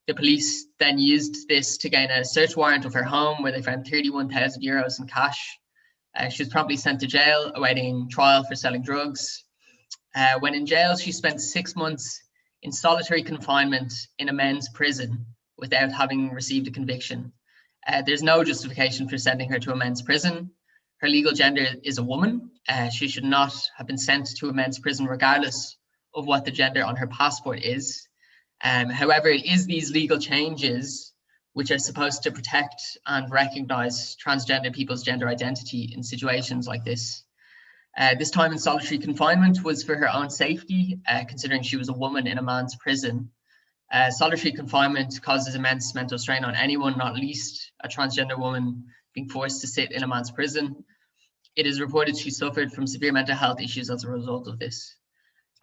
The police then used this to gain a search warrant of her home, where they found 31,000 euros in cash. She was promptly sent to jail, awaiting trial for selling drugs. When in jail, she spent 6 months in solitary confinement in a men's prison without having received a conviction. There's no justification for sending her to a men's prison. Her legal gender is a woman. She should not have been sent to a men's prison regardless of what the gender on her passport is. However, it is these legal changes which are supposed to protect and recognize transgender people's gender identity in situations like this. This time in solitary confinement was for her own safety, considering she was a woman in a man's prison. Solitary confinement causes immense mental strain on anyone, not least a transgender woman being forced to sit in a man's prison. It is reported she suffered from severe mental health issues as a result of this.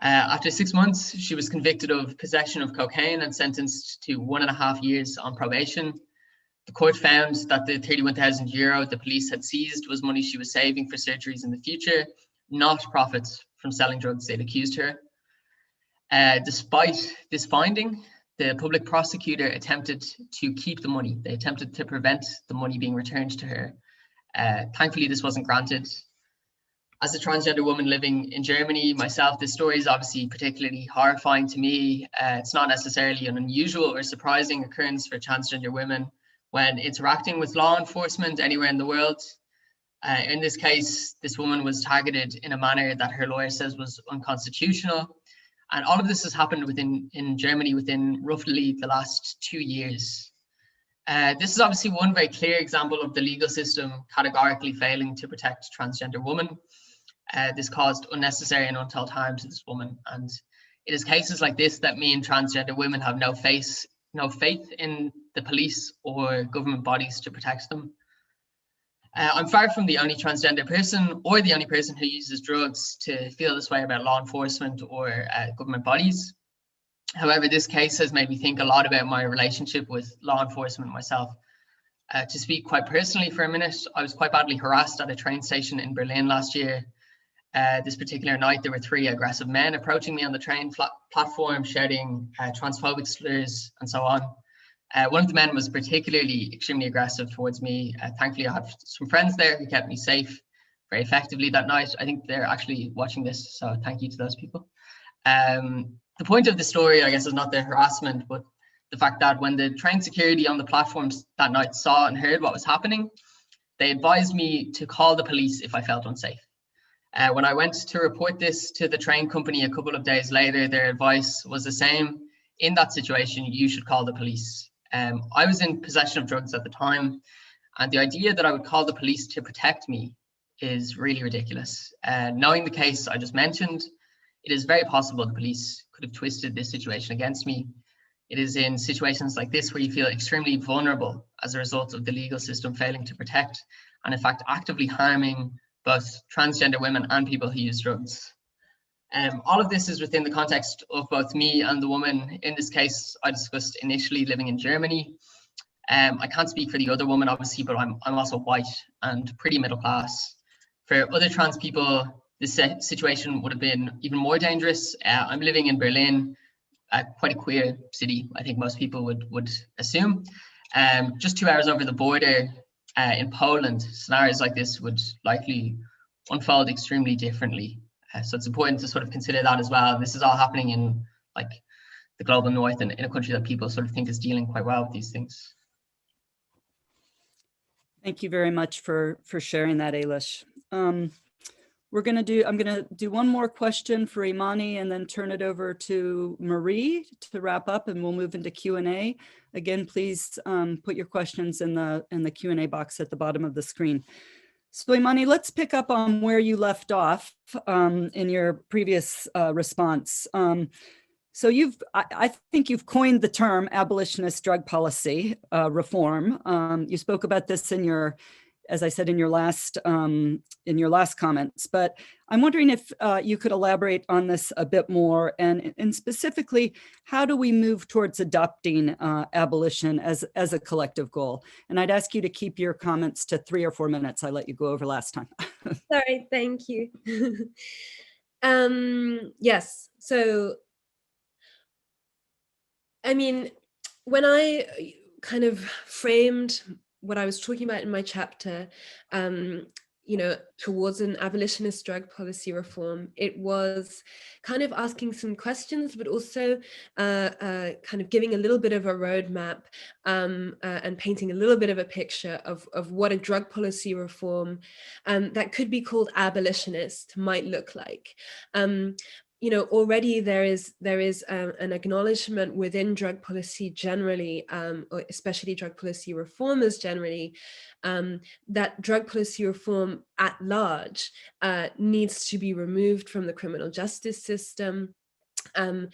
After 6 months, she was convicted of possession of cocaine and sentenced to 1.5 years on probation. The court found that the 31,000 euro the police had seized was money she was saving for surgeries in the future, not profits from selling drugs they'd accused her. Despite this finding, the public prosecutor attempted to keep the money. They attempted to prevent the money being returned to her. Thankfully, this wasn't granted. As a transgender woman living in Germany myself, this story is obviously particularly horrifying to me. It's not necessarily an unusual or surprising occurrence for transgender women when interacting with law enforcement anywhere in the world. In this case, this woman was targeted in a manner that her lawyer says was unconstitutional. And all of this has happened in Germany within roughly the last 2 years. This is obviously one very clear example of the legal system categorically failing to protect transgender women. This caused unnecessary and untold harm to this woman. And it is cases like this that mean transgender women have no faith in the police or government bodies to protect them. I'm far from the only transgender person or the only person who uses drugs to feel this way about law enforcement or government bodies. However, this case has made me think a lot about my relationship with law enforcement myself. To speak quite personally for a minute, I was quite badly harassed at a train station in Berlin last year. This particular night, there were 3 aggressive men approaching me on the train platform, shouting transphobic slurs and so on. One of the men was particularly extremely aggressive towards me. Thankfully, I have some friends there who kept me safe very effectively that night. I think they're actually watching this, so thank you to those people. The point of the story, I guess, is not the harassment, but the fact that when the train security on the platforms that night saw and heard what was happening, they advised me to call the police if I felt unsafe. When I went to report this to the train company a couple of days later, their advice was the same. In that situation, you should call the police. I was in possession of drugs at the time, and the idea that I would call the police to protect me is really ridiculous. Knowing the case I just mentioned, it is very possible the police could have twisted this situation against me. It is in situations like this where you feel extremely vulnerable as a result of the legal system failing to protect and in fact actively harming both transgender women and people who use drugs. All of this is within the context of both me and the woman in this case I discussed initially living in Germany. I can't speak for the other woman obviously, but I'm also white and pretty middle class. For other trans people, this situation would have been even more dangerous. I'm living in Berlin, quite a queer city, I think most people would assume. Just 2 hours over the border in Poland, scenarios like this would likely unfold extremely differently. So it's important to sort of consider that as well. And this is all happening in like the global north and in a country that people sort of think is dealing quite well with these things. Thank you very much for sharing that, Ailish. I'm gonna do one more question for Imani and then turn it over to Marie to wrap up, and we'll move into Q&A. Again, please put your questions in the Q&A box at the bottom of the screen. So Imani, let's pick up on where you left off in your previous response. So I think you've coined the term abolitionist drug policy reform. You spoke about this in your, as I said, in your last comments, but I'm wondering if you could elaborate on this a bit more, and specifically, how do we move towards adopting abolition as a collective goal? And I'd ask you to keep your comments to 3 or 4 minutes. I let you go over last time. Sorry, thank you. Yes, so, I mean, when I kind of framed what I was talking about in my chapter, you know, towards an abolitionist drug policy reform, it was kind of asking some questions, but also kind of giving a little bit of a roadmap and painting a little bit of a picture of what a drug policy reform that could be called abolitionist might look like. You know, already there is an acknowledgement within drug policy generally, or especially drug policy reformers generally, that drug policy reform at large needs to be removed from the criminal justice system. And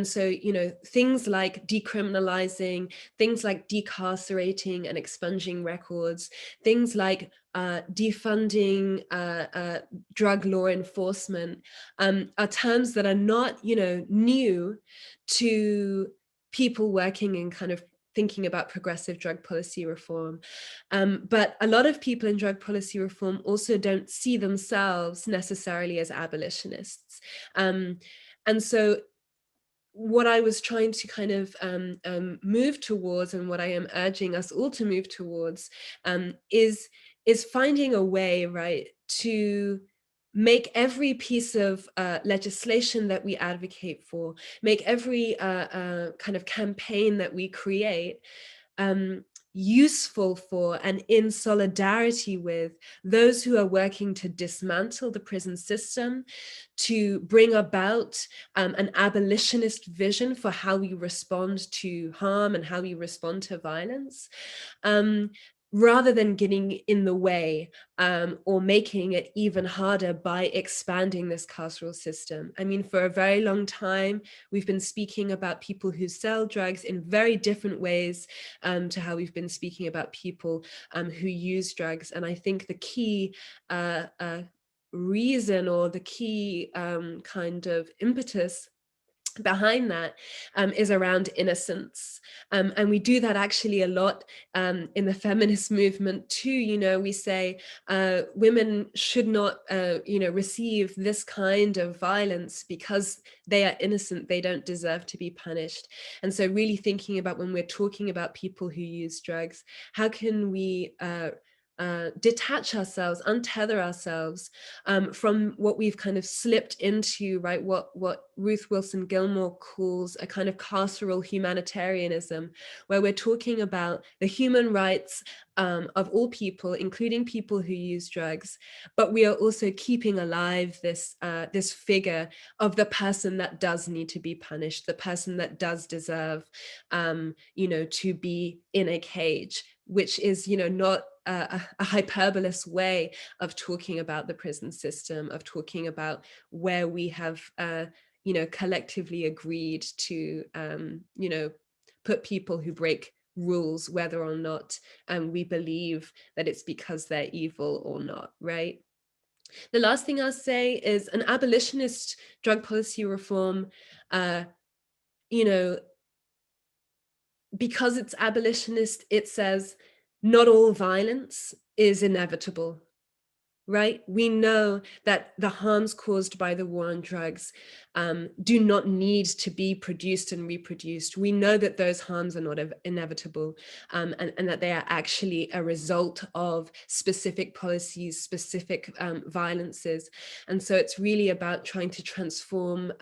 so, you know, things like decriminalizing, things like decarcerating and expunging records, things like defunding drug law enforcement are terms that are not, you know, new to people working in kind of thinking about progressive drug policy reform. But a lot of people in drug policy reform also don't see themselves necessarily as abolitionists. And so what I was trying to kind of move towards, and what I am urging us all to move towards, is finding a way, right, to make every piece of legislation that we advocate for, make every kind of campaign that we create useful for and in solidarity with those who are working to dismantle the prison system, to bring about an abolitionist vision for how we respond to harm and how we respond to violence. Rather than getting in the way or making it even harder by expanding this carceral system. I mean, for a very long time, we've been speaking about people who sell drugs in very different ways to how we've been speaking about people who use drugs. And I think the key reason, or the key kind of impetus behind that is around innocence. And we do that actually a lot in the feminist movement too. You know, we say women should not, receive this kind of violence because they are innocent, they don't deserve to be punished. And so really thinking about, when we're talking about people who use drugs, how can we detach ourselves, untether ourselves from what we've kind of slipped into, right? What Ruth Wilson Gilmore calls a kind of carceral humanitarianism, where we're talking about the human rights of all people, including people who use drugs, but we are also keeping alive this this figure of the person that does need to be punished, the person that does deserve, to be in a cage, which is, not a hyperbolous way of talking about the prison system, of talking about where we have, collectively agreed to, put people who break rules, whether or not we believe that it's because they're evil or not, right? The last thing I'll say is an abolitionist drug policy reform, because it's abolitionist, it says not all violence is inevitable, right? We know that the harms caused by the war on drugs do not need to be produced and reproduced. We know that those harms are not inevitable, and that they are actually a result of specific policies, specific violences. And so it's really about trying to transform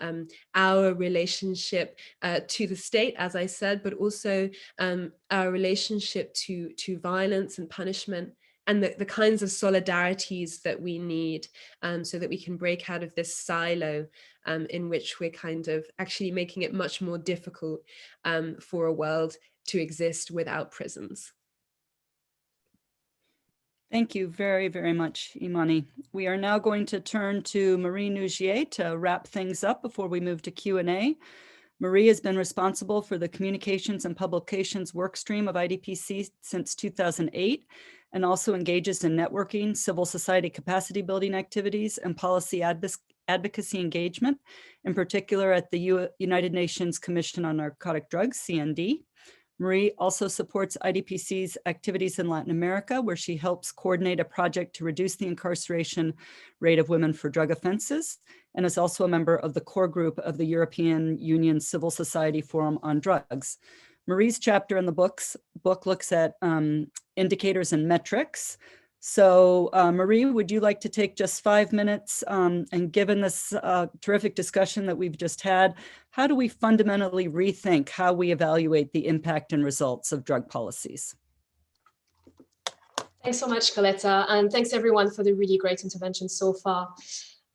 our relationship to the state, as I said, but also our relationship to violence and punishment, and the kinds of solidarities that we need, so that we can break out of this silo in which we're kind of actually making it much more difficult for a world to exist without prisons. Thank you very, very much, Imani. We are now going to turn to Marie Nougier to wrap things up before we move to Q&A. Marie has been responsible for the Communications and Publications workstream of IDPC since 2008, and also engages in networking, civil society capacity building activities, and policy advocacy engagement, in particular at the United Nations Commission on Narcotic Drugs, CND. Marie also supports IDPC's activities in Latin America, where she helps coordinate a project to reduce the incarceration rate of women for drug offenses, and is also a member of the core group of the European Union Civil Society Forum on Drugs. Marie's chapter in the book looks at indicators and metrics. So Marie, would you like to take just 5 minutes, and given this terrific discussion that we've just had, how do we fundamentally rethink how we evaluate the impact and results of drug policies? Thanks so much, Coletta, and thanks everyone for the really great intervention so far.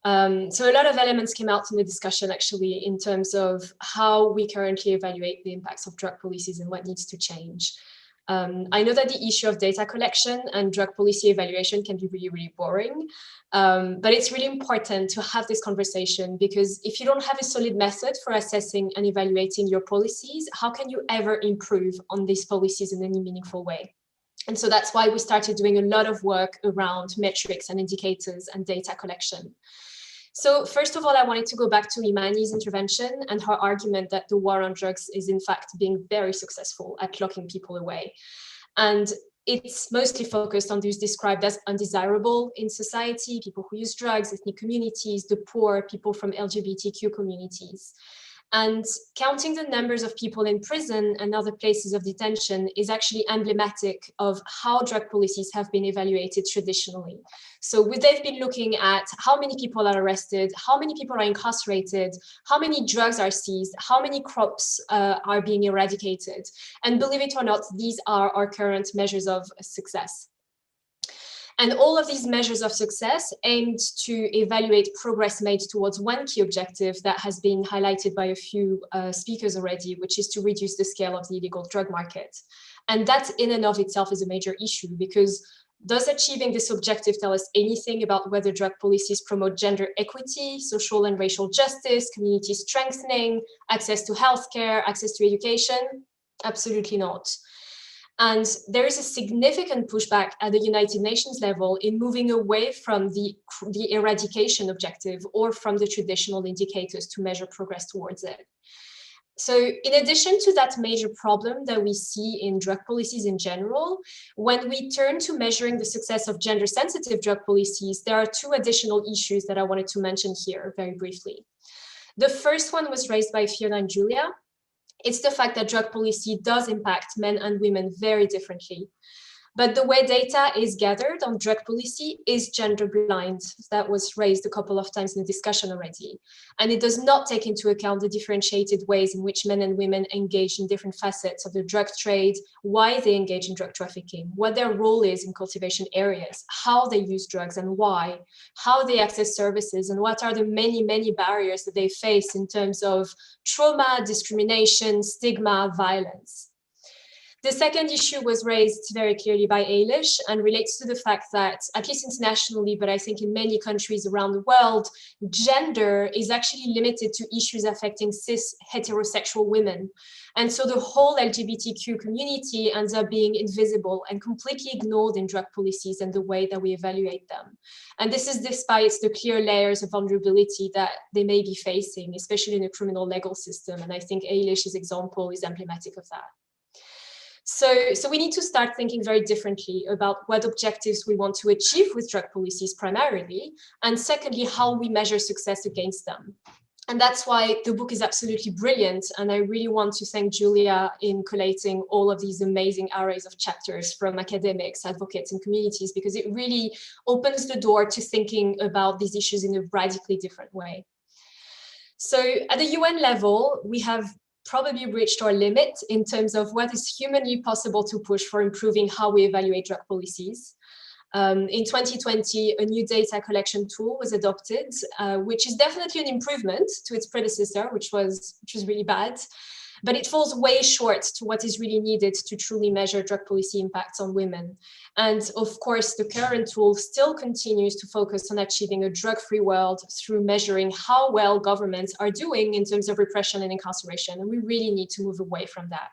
So a lot of elements came out in the discussion actually in terms of how we currently evaluate the impacts of drug policies and what needs to change. I know that the issue of data collection and drug policy evaluation can be really, really boring, but it's really important to have this conversation, because if you don't have a solid method for assessing and evaluating your policies, how can you ever improve on these policies in any meaningful way? And so that's why we started doing a lot of work around metrics and indicators and data collection. So first of all, I wanted to go back to Imani's intervention and her argument that the war on drugs is in fact being very successful at locking people away. And it's mostly focused on those described as undesirable in society, people who use drugs, ethnic communities, the poor, people from LGBTQ communities. And counting the numbers of people in prison and other places of detention is actually emblematic of how drug policies have been evaluated traditionally. So they've been looking at how many people are arrested, how many people are incarcerated, how many drugs are seized, how many crops are being eradicated. And believe it or not, these are our current measures of success. And all of these measures of success aimed to evaluate progress made towards one key objective that has been highlighted by a few speakers already, which is to reduce the scale of the illegal drug market. And that in and of itself is a major issue, because does achieving this objective tell us anything about whether drug policies promote gender equity, social and racial justice, community strengthening, access to healthcare, access to education? Absolutely not. And there is a significant pushback at the United Nations level in moving away from the eradication objective or from the traditional indicators to measure progress towards it. So in addition to that major problem that we see in drug policies in general, when we turn to measuring the success of gender-sensitive drug policies, there are two additional issues that I wanted to mention here very briefly. The first one was raised by Fiona and Julia. It's the fact that drug policy does impact men and women very differently. But the way data is gathered on drug policy is gender blind. That was raised a couple of times in the discussion already. And it does not take into account the differentiated ways in which men and women engage in different facets of the drug trade, why they engage in drug trafficking, what their role is in cultivation areas, how they use drugs and why, how they access services, and what are the many, many barriers that they face in terms of trauma, discrimination, stigma, violence. The second issue was raised very clearly by Eilish and relates to the fact that, at least internationally, but I think in many countries around the world, gender is actually limited to issues affecting cis heterosexual women. And so the whole LGBTQ community ends up being invisible and completely ignored in drug policies and the way that we evaluate them. And this is despite the clear layers of vulnerability that they may be facing, especially in the criminal legal system. And I think Eilish's example is emblematic of that. So we need to start thinking very differently about what objectives we want to achieve with drug policies primarily, and secondly, how we measure success against them. And that's why the book is absolutely brilliant. And I really want to thank Julia in collating all of these amazing arrays of chapters from academics, advocates, and communities, because it really opens the door to thinking about these issues in a radically different way. So at the UN level, we have probably reached our limit in terms of what is humanly possible to push for improving how we evaluate drug policies. In 2020, a new data collection tool was adopted, which is definitely an improvement to its predecessor, which was really bad, but it falls way short to what is really needed to truly measure drug policy impacts on women. And of course, the current tool still continues to focus on achieving a drug-free world through measuring how well governments are doing in terms of repression and incarceration. And we really need to move away from that.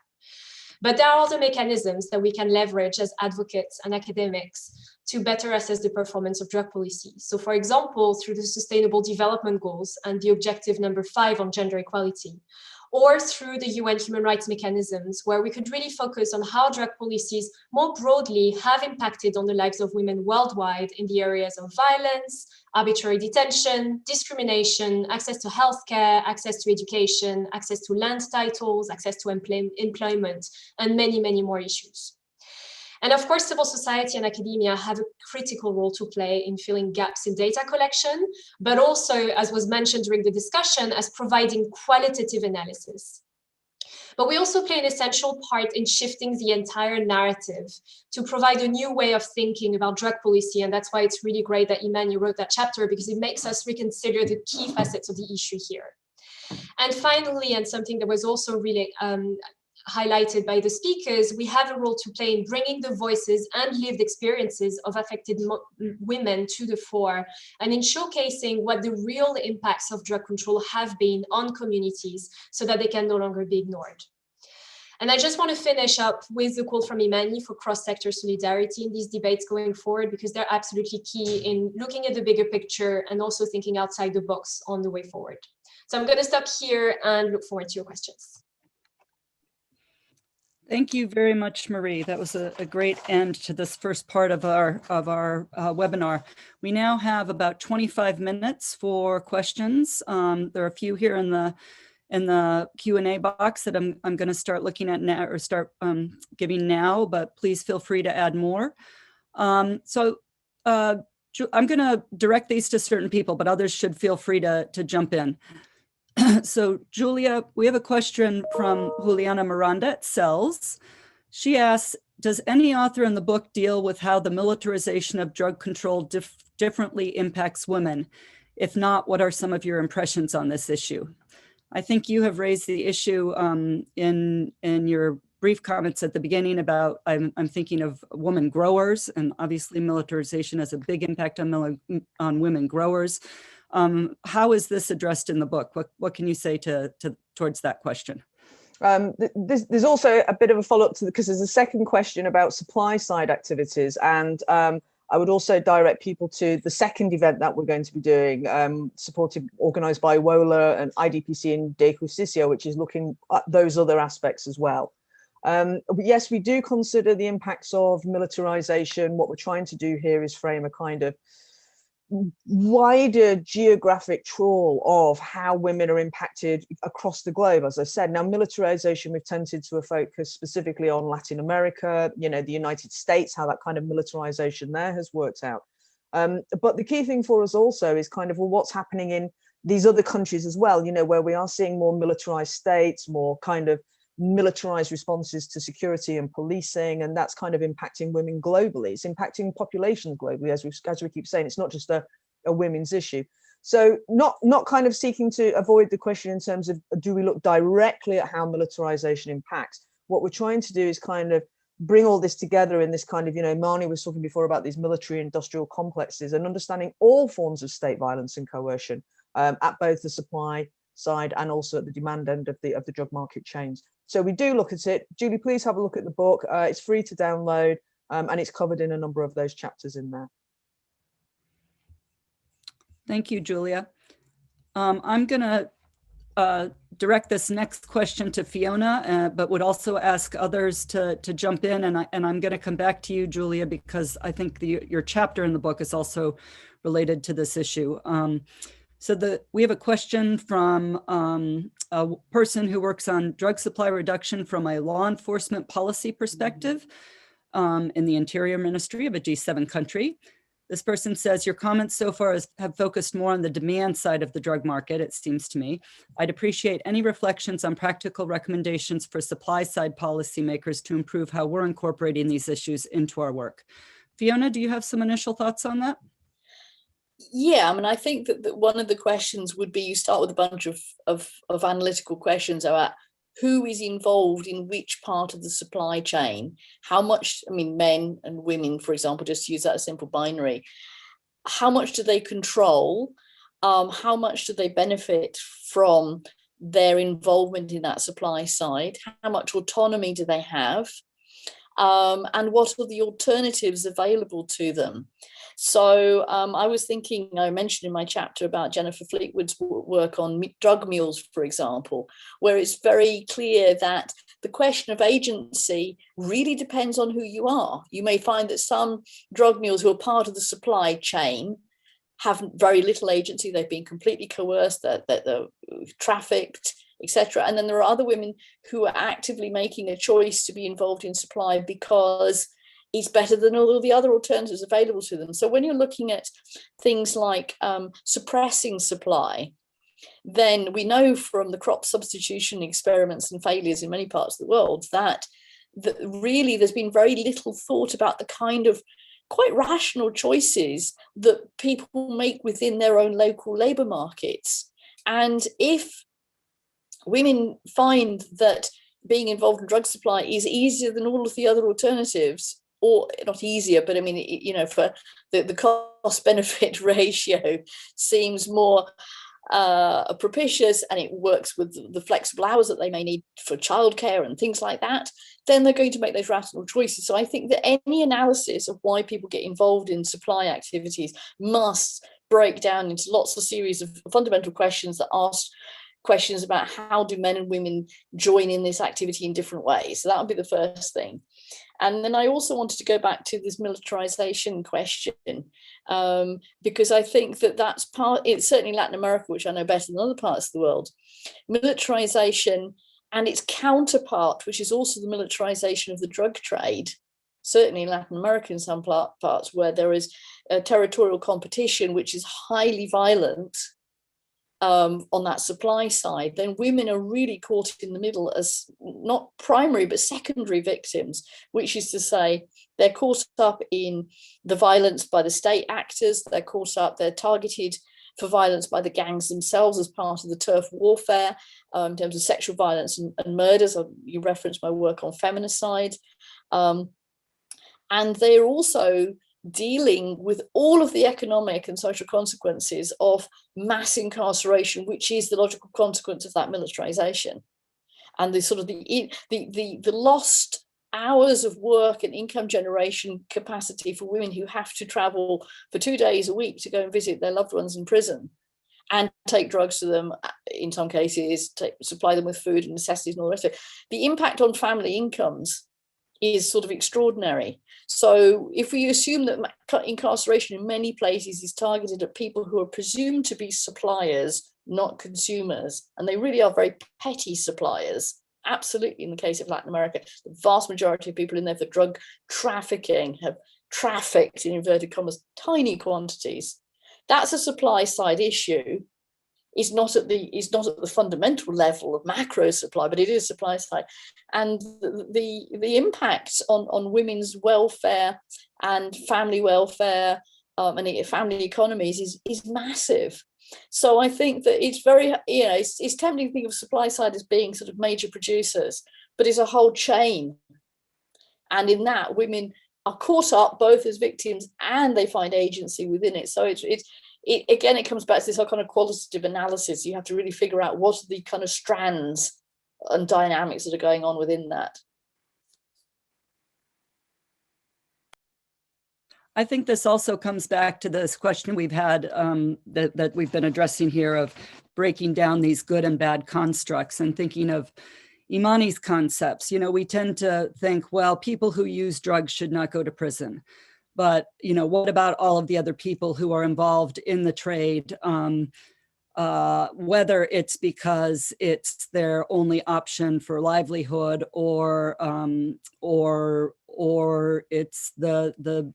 But there are other mechanisms that we can leverage as advocates and academics to better assess the performance of drug policy. So for example, through the Sustainable Development Goals and the objective number 5 on gender equality, or through the UN human rights mechanisms, where we could really focus on how drug policies more broadly have impacted on the lives of women worldwide in the areas of violence, arbitrary detention, discrimination, access to healthcare, access to education, access to land titles, access to employment, and many, many more issues. And of course, civil society and academia have a critical role to play in filling gaps in data collection, but also, as was mentioned during the discussion, as providing qualitative analysis. But we also play an essential part in shifting the entire narrative to provide a new way of thinking about drug policy. And that's why it's really great that Imani wrote that chapter, because it makes us reconsider the key facets of the issue here. And finally, and something that was also really highlighted by the speakers, we have a role to play in bringing the voices and lived experiences of affected women to the fore, and in showcasing what the real impacts of drug control have been on communities so that they can no longer be ignored. And I just want to finish up with the call from Imani for cross-sector solidarity in these debates going forward, because they're absolutely key in looking at the bigger picture and also thinking outside the box on the way forward. So I'm going to stop here and look forward to your questions. Thank you very much, Marie. That was a great end to this first part of our webinar. We now have about 25 minutes for questions. There are a few here in the Q&A box that I'm going to start looking at now, or start giving now, but please feel free to add more. I'm going to direct these to certain people, but others should feel free to jump in. So Julia, we have a question from Juliana Miranda at CELS. She asks, does any author in the book deal with how the militarization of drug control differently impacts women? If not, what are some of your impressions on this issue? I think you have raised the issue in your brief comments at the beginning about, I'm thinking of women growers, and obviously militarization has a big impact on women growers. How is this addressed in the book? What can you say towards that question? There's also a bit of a follow-up to because there's a second question about supply side activities, and I would also direct people to the second event that we're going to be doing, organised by WOLA and IDPC in De Justicia, which is looking at those other aspects as well. But yes, we do consider the impacts of militarization. What we're trying to do here is frame a kind of wider geographic trawl of how women are impacted across the globe. As I said, now militarization, we've tended to focus specifically on Latin America, you know, the United States, how that kind of militarization there has worked out. But the key thing for us also is kind of, well, what's happening in these other countries as well, you know, where we are seeing more militarized states, more kind of militarized responses to security and policing, and that's kind of impacting women globally. It's impacting populations globally, as we keep saying. It's not just a women's issue. So not kind of seeking to avoid the question in terms of, do we look directly at how militarization impacts? What we're trying to do is kind of bring all this together in this kind of, you know, Marnie was talking before about these military industrial complexes, and understanding all forms of state violence and coercion at both the supply side and also at the demand end of the drug market chains. So we do look at it. Julie, please have a look at the book. It's free to download, and it's covered in a number of those chapters in there. Thank you, Julia. I'm going to direct this next question to Fiona, but would also ask others to jump in. And I'm going to come back to you, Julia, because I think your chapter in the book is also related to this issue. So we have a question from a person who works on drug supply reduction from a law enforcement policy perspective in the Interior Ministry of a G7 country. This person says, your comments so far have focused more on the demand side of the drug market, it seems to me. I'd appreciate any reflections on practical recommendations for supply side policymakers to improve how we're incorporating these issues into our work. Fiona, do you have some initial thoughts on that? Yeah, I mean, I think that one of the questions would be, you start with a bunch of analytical questions about who is involved in which part of the supply chain, how much, I mean, men and women, for example, just to use that as simple binary, how much do they control? How much do they benefit from their involvement in that supply side? How much autonomy do they have? And what are the alternatives available to them? So I was thinking, I mentioned in my chapter about Jennifer Fleetwood's work on drug mules, for example, where it's very clear that the question of agency really depends on who you are. You may find that some drug mules who are part of the supply chain have very little agency. They've been completely coerced, they're trafficked, etc. And then there are other women who are actively making a choice to be involved in supply because it's better than all the other alternatives available to them. So when you're looking at things like suppressing supply, then we know from the crop substitution experiments and failures in many parts of the world that really there's been very little thought about the kind of quite rational choices that people make within their own local labour markets. And if women find that being involved in drug supply is easier than all of the other alternatives, or not easier, but I mean, you know, for the cost-benefit ratio seems more propitious, and it works with the flexible hours that they may need for childcare and things like that, then they're going to make those rational choices. So I think that any analysis of why people get involved in supply activities must break down into lots of series of fundamental questions that ask questions about how do men and women join in this activity in different ways. So that would be the first thing. And then I also wanted to go back to this militarization question, because I think that that's it's certainly Latin America, which I know better than other parts of the world, militarization and its counterpart, which is also the militarization of the drug trade, certainly in Latin America in some parts where there is a territorial competition, which is highly violent on that supply side, then women are really caught in the middle as not primary but secondary victims, which is to say they're caught up in the violence by the state actors, they're targeted for violence by the gangs themselves as part of the turf warfare in terms of sexual violence and murders. You referenced my work on feminicide, and they're also dealing with all of the economic and social consequences of mass incarceration, which is the logical consequence of that militarization. and the sort of the lost hours of work and income generation capacity for women who have to travel for 2 days a week to go and visit their loved ones in prison and take drugs to them, in some cases, supply them with food and necessities and all the rest of it. The impact on family incomes is sort of extraordinary. So if we assume that incarceration in many places is targeted at people who are presumed to be suppliers, not consumers, and they really are very petty suppliers, absolutely in the case of Latin America, the vast majority of people in there for drug trafficking have trafficked, in inverted commas, tiny quantities. That's a supply side issue. Is not at the fundamental level of macro supply, but it is supply side, and the impacts on women's welfare and family welfare and family economies is massive. So I think that it's very, it's tempting to think of supply side as being sort of major producers, but it's a whole chain, and in that women are caught up both as victims and they find agency within it. So again, it comes back to this whole kind of qualitative analysis. You have to really figure out what are the kind of strands and dynamics that are going on within that. I think this also comes back to this question we've had that we've been addressing here of breaking down these good and bad constructs and thinking of Imani's concepts. We tend to think, well, people who use drugs should not go to prison. But, what about all of the other people who are involved in the trade, whether it's because it's their only option for livelihood or it's the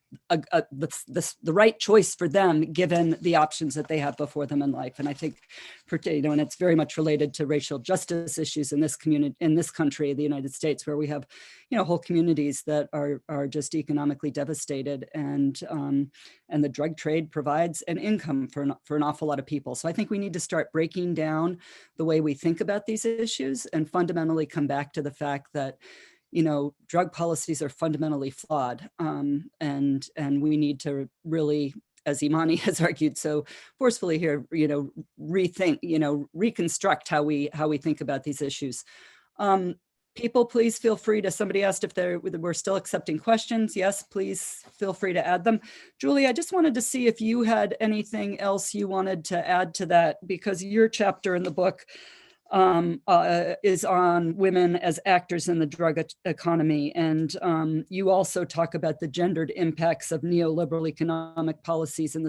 right choice for them given the options that they have before them in life. And I think, and it's very much related to racial justice issues in this community, in this country, the United States, where we have, whole communities that are just economically devastated, and the drug trade provides an income for an awful lot of people. So I think we need to start breaking down the way we think about these issues and fundamentally come back to the fact that drug policies are fundamentally flawed, and we need to really, as Imani has argued so forcefully here, rethink, reconstruct how we think about these issues. People, please feel free to, somebody asked if we're still accepting questions. Yes, please feel free to add them. Julie, I just wanted to see if you had anything else you wanted to add to that, because your chapter in the book is on women as actors in the drug economy. And you also talk about the gendered impacts of neoliberal economic policies and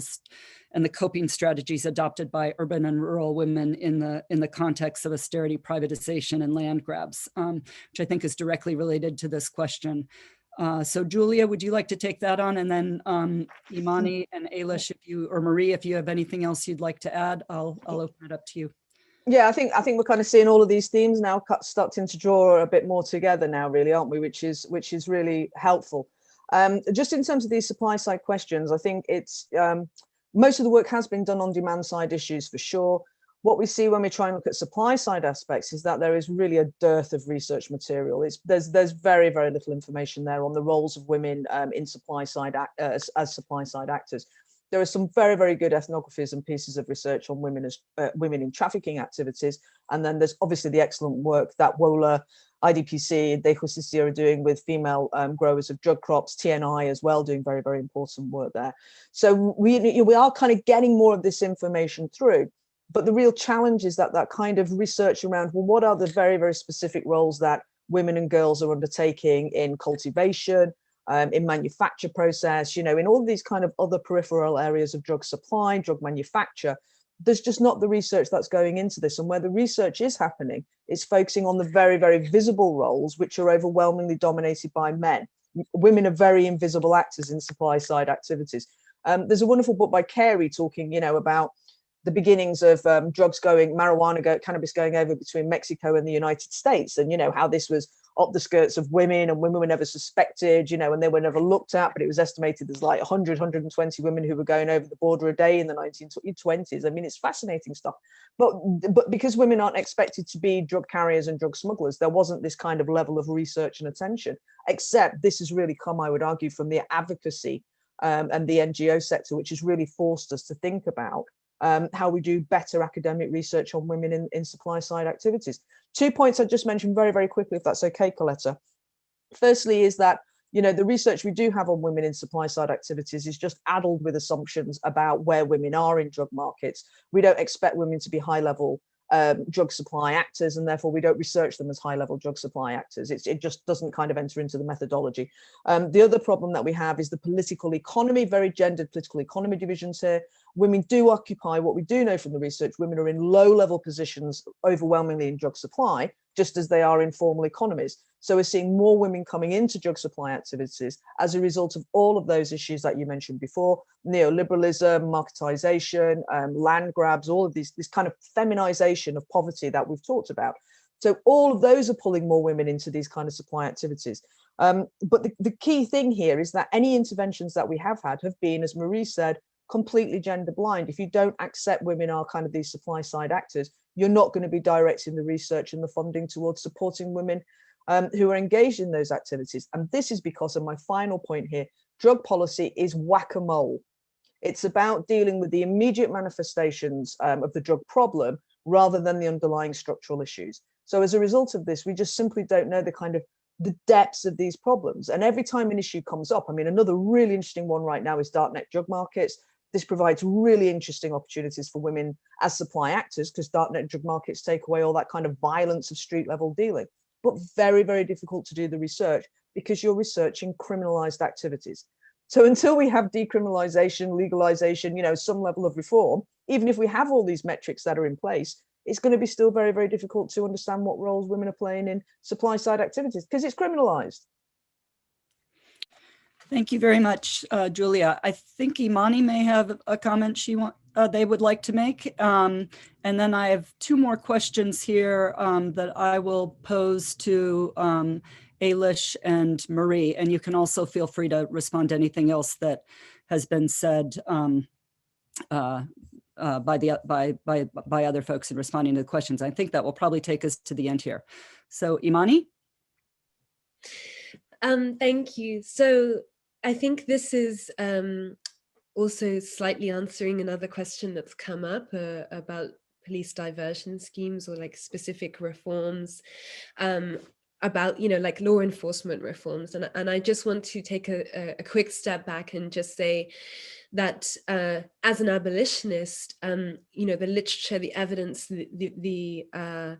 the coping strategies adopted by urban and rural women in the context of austerity, privatization, and land grabs, which I think is directly related to this question. So Julia, would you like to take that on? And then Imani and Ailish, or Marie, if you have anything else you'd like to add, I'll open it up to you. Yeah, I think we're kind of seeing all of these themes now starting to draw a bit more together now, really, aren't we? Which is really helpful. Just in terms of these supply side questions, I think it's most of the work has been done on demand side issues for sure. What we see when we try and look at supply side aspects is that there is really a dearth of research material. There's very, very little information there on the roles of women in supply side as supply side actors. There are some very, very good ethnographies and pieces of research on women as women in trafficking activities. And then there's obviously the excellent work that WOLA, IDPC, De Justicia are doing with female growers of drug crops, TNI as well, doing very, very important work there. So we are kind of getting more of this information through. But the real challenge is that kind of research around, well, what are the very, very specific roles that women and girls are undertaking in cultivation, in manufacture process, in all these kind of other peripheral areas of drug supply, drug manufacture. There's just not the research that's going into this. And where the research is happening, it's focusing on the very, very visible roles, which are overwhelmingly dominated by men. Women are very invisible actors in supply side activities. There's a wonderful book by Carey talking, about the beginnings of cannabis going over between Mexico and the United States, and how this was up the skirts of women, and women were never suspected, and they were never looked at, but it was estimated there's like 120 women who were going over the border a day in the 1920s. I mean, it's fascinating stuff. But because women aren't expected to be drug carriers and drug smugglers, there wasn't this kind of level of research and attention, except this has really come, I would argue, from the advocacy and the NGO sector, which has really forced us to think about how we do better academic research on women in supply side activities. 2 points I just mentioned very, very quickly, if that's okay, Coletta. Firstly is that, the research we do have on women in supply side activities is just addled with assumptions about where women are in drug markets. We don't expect women to be high level drug supply actors, and therefore we don't research them as high level drug supply actors. It just doesn't kind of enter into the methodology. The other problem that we have is the political economy, very gendered political economy divisions here. Women do occupy, what we do know from the research, women are in low level positions overwhelmingly in drug supply, just as they are in formal economies. So we're seeing more women coming into drug supply activities as a result of all of those issues that you mentioned before: neoliberalism, marketization, land grabs, all of this kind of feminization of poverty that we've talked about. So all of those are pulling more women into these kind of supply activities. But the key thing here is that any interventions that we have had have been, as Marie said, completely gender blind. If you don't accept women are kind of these supply side actors, you're not going to be directing the research and the funding towards supporting women who are engaged in those activities. And this is because of my final point here: drug policy is whack-a-mole. It's about dealing with the immediate manifestations of the drug problem rather than the underlying structural issues. So as a result of this, we just simply don't know the depths of these problems. And every time an issue comes up, I mean, another really interesting one right now is darknet drug markets. This provides really interesting opportunities for women as supply actors, because darknet drug markets take away all that kind of violence of street level dealing, but very, very difficult to do the research because you're researching criminalized activities. So until we have decriminalization, legalization, some level of reform, even if we have all these metrics that are in place, it's going to be still very, very difficult to understand what roles women are playing in supply side activities because it's criminalized. Thank you very much, Julia. I think Imani may have a comment they would like to make. And then I have two more questions here that I will pose to Ailish and Marie. And you can also feel free to respond to anything else that has been said by other folks in responding to the questions. I think that will probably take us to the end here. So Imani? Thank you. So I think this is also slightly answering another question that's come up about police diversion schemes or like specific reforms about, like law enforcement reforms. And I just want to take a quick step back and just say that as an abolitionist, the literature, the evidence, the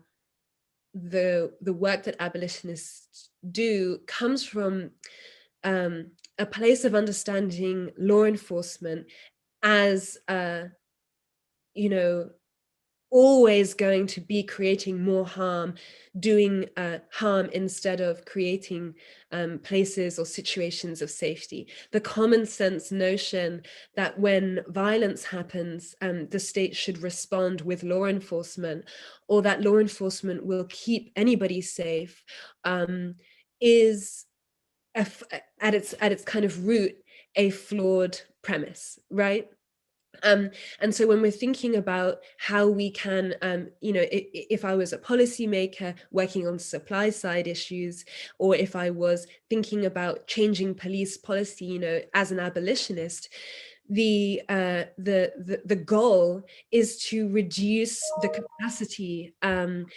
work that abolitionists do comes from a place of understanding law enforcement as, always going to be creating more harm, doing harm instead of creating places or situations of safety. The common sense notion that when violence happens, the state should respond with law enforcement, or that law enforcement will keep anybody safe, is at its kind of root a flawed premise, right? And so when we're thinking about how we can, if I was a policymaker working on supply side issues, or if I was thinking about changing police policy, as an abolitionist, the goal is to reduce the capacity and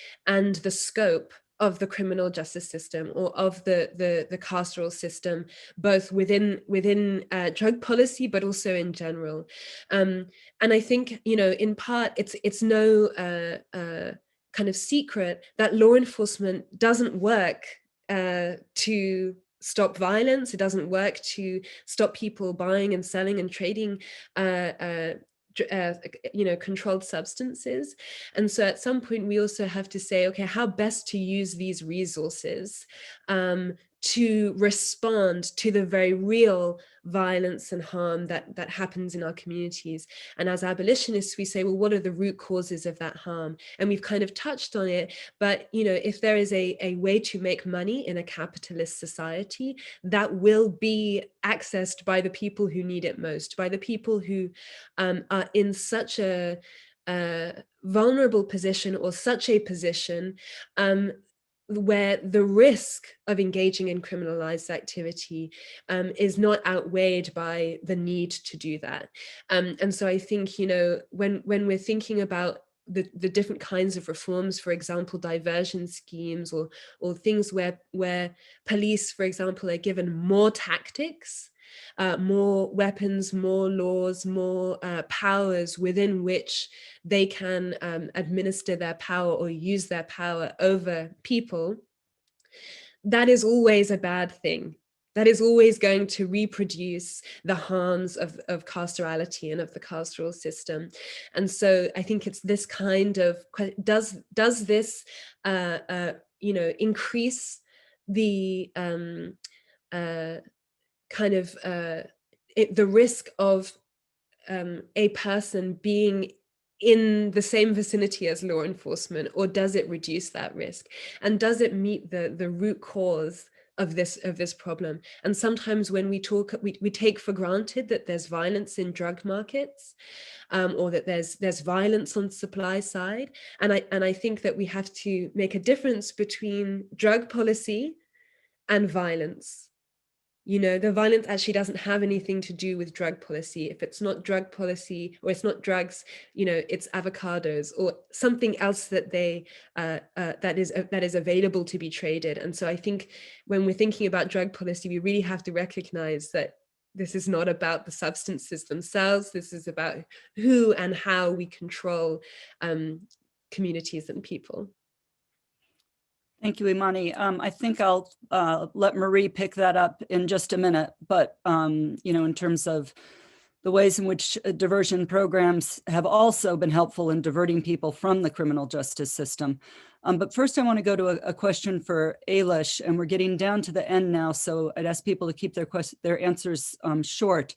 the scope of the criminal justice system, or of the carceral system, both within drug policy, but also in general. And I think, in part, it's no kind of secret that law enforcement doesn't work to stop violence. It doesn't work to stop people buying and selling and trading controlled substances. And so at some point we also have to say, okay, how best to use these resources to respond to the very real violence and harm that happens in our communities. And as abolitionists, we say, well, what are the root causes of that harm? And we've kind of touched on it, but if there is a way to make money in a capitalist society, that will be accessed by the people who need it most, by the people who are in such a vulnerable position, or such a position where the risk of engaging in criminalized activity is not outweighed by the need to do that. And so I think, you know, when we're thinking about the different kinds of reforms, for example, diversion schemes, or things where police, for example, are given more tactics, more weapons, more laws, more powers within which they can administer their power or use their power over people, that is always a bad thing. That is always going to reproduce the harms of carcerality and of the carceral system. And so I think it's this kind of, does this, you know, increase the the risk of a person being in the same vicinity as law enforcement, or does it reduce that risk? And does it meet the root cause of this problem? And sometimes when we talk, we take for granted that there's violence in drug markets, or that there's violence on supply side. And I think that we have to make a difference between drug policy and violence. You know, the violence actually doesn't have anything to do with drug policy. If it's not drug policy, or it's not drugs, you know, it's avocados or something else that that is available to be traded. And so I think when we're thinking about drug policy, we really have to recognize that this is not about the substances themselves. This is about who and how we control communities and people. Thank you, Imani. I think I'll let Marie pick that up in just a minute. But, you know, in terms of the ways in which diversion programs have also been helpful in diverting people from the criminal justice system. But first, I want to go to a question for Ailish, and we're getting down to the end now. So I'd ask people to keep their answers short,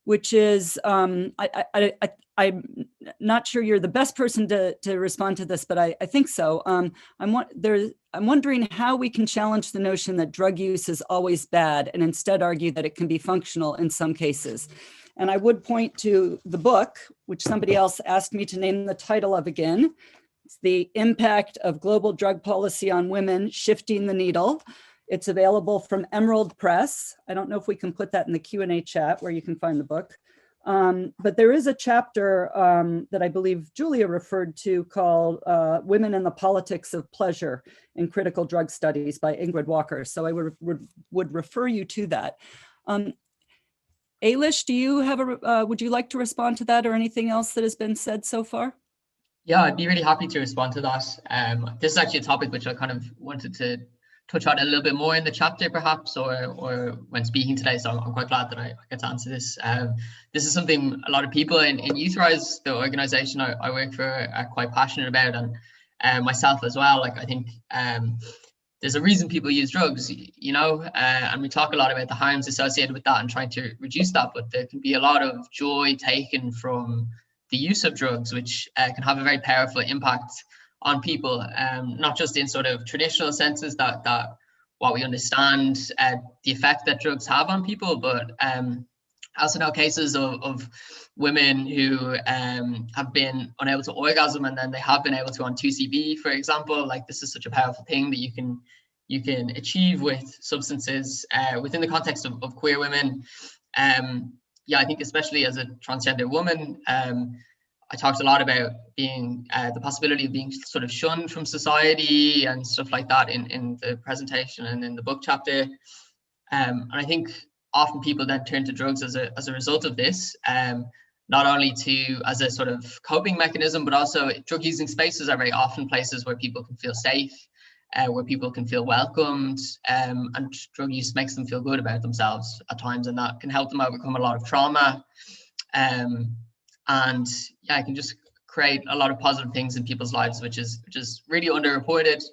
which is, I'm not sure you're the best person to respond to this, but I think so. I'm wondering how we can challenge the notion that drug use is always bad and instead argue that it can be functional in some cases. And I would point to the book, which somebody else asked me to name the title of again. It's The Impact of Global Drug Policy on Women, Shifting the Needle. It's available from Emerald Press. I don't know if we can put that in the Q&A chat where you can find the book. But there is a chapter that I believe Julia referred to called Women and the Politics of Pleasure in Critical Drug Studies by Ingrid Walker. So I would refer you to that. Ailish, do you have would you like to respond to that or anything else that has been said so far? Yeah, I'd be really happy to respond to that. This is actually a topic which I kind of wanted to touch on a little bit more in the chapter, perhaps, or when speaking today. So I'm quite glad that I get to answer this. This is something a lot of people in Youthrise, the organisation I work for, are quite passionate about, and myself as well. Like, I think there's a reason people use drugs, you know, and we talk a lot about the harms associated with that and trying to reduce that, but there can be a lot of joy taken from the use of drugs, which can have a very powerful impact on people, not just in sort of traditional senses that what we understand the effect that drugs have on people, but I also know cases of women who have been unable to orgasm and then they have been able to on 2CB, for example. Like, this is such a powerful thing that you can achieve with substances within the context of queer women. Yeah, I think especially as a transgender woman, I talked a lot about being the possibility of being sort of shunned from society and stuff like that in the presentation and in the book chapter. And I think often people then turn to drugs as a result of this, not only as a sort of coping mechanism, but also drug using spaces are very often places where people can feel safe, where people can feel welcomed, and drug use makes them feel good about themselves at times, and that can help them overcome a lot of trauma. And yeah, it can just create a lot of positive things in people's lives, which is really underreported.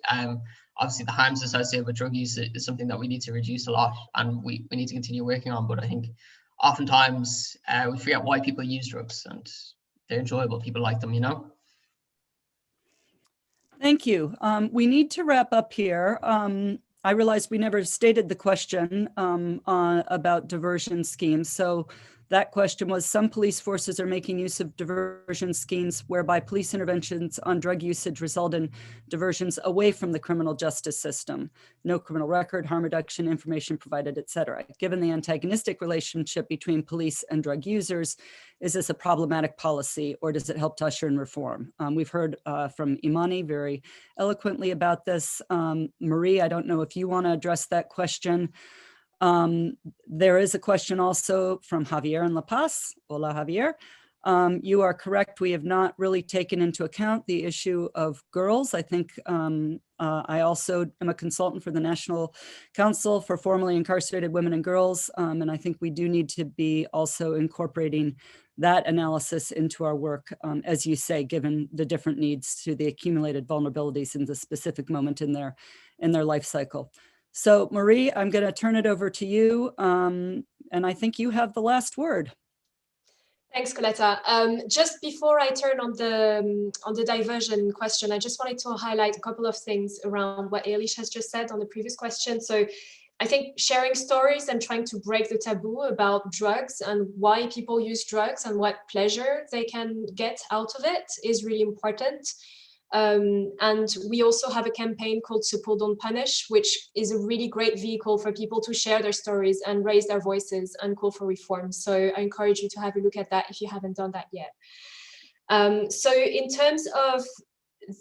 Obviously, the harms associated with drug use is something that we need to reduce a lot, and we need to continue working on. But I think oftentimes we forget why people use drugs, and they're enjoyable. People like them, you know. Thank you. We need to wrap up here. I realized we never stated the question about diversion schemes. So That question was, some police forces are making use of diversion schemes whereby police interventions on drug usage result in diversions away from the criminal justice system. No criminal record, harm reduction, information provided, etc. Given the antagonistic relationship between police and drug users, is this a problematic policy, or does it help to usher in reform? We've heard from Imani very eloquently about this. Marie, I don't know if you want to address that question. There is a question also from Javier in La Paz. Hola, Javier. You are correct. We have not really taken into account the issue of girls. I think I also am a consultant for the National Council for Formerly Incarcerated Women and Girls. And I think we do need to be also incorporating that analysis into our work, as you say, given the different needs to the accumulated vulnerabilities in the specific moment in their life cycle. So Marie, I'm going to turn it over to you. And I think you have the last word. Thanks, Coletta. Just before I turn on the diversion question, I just wanted to highlight a couple of things around what Eilish has just said on the previous question. So I think sharing stories and trying to break the taboo about drugs and why people use drugs and what pleasure they can get out of it is really important. And we also have a campaign called Support Don't Punish, which is a really great vehicle for people to share their stories and raise their voices and call for reform. So I encourage you to have a look at that if you haven't done that yet. So in terms of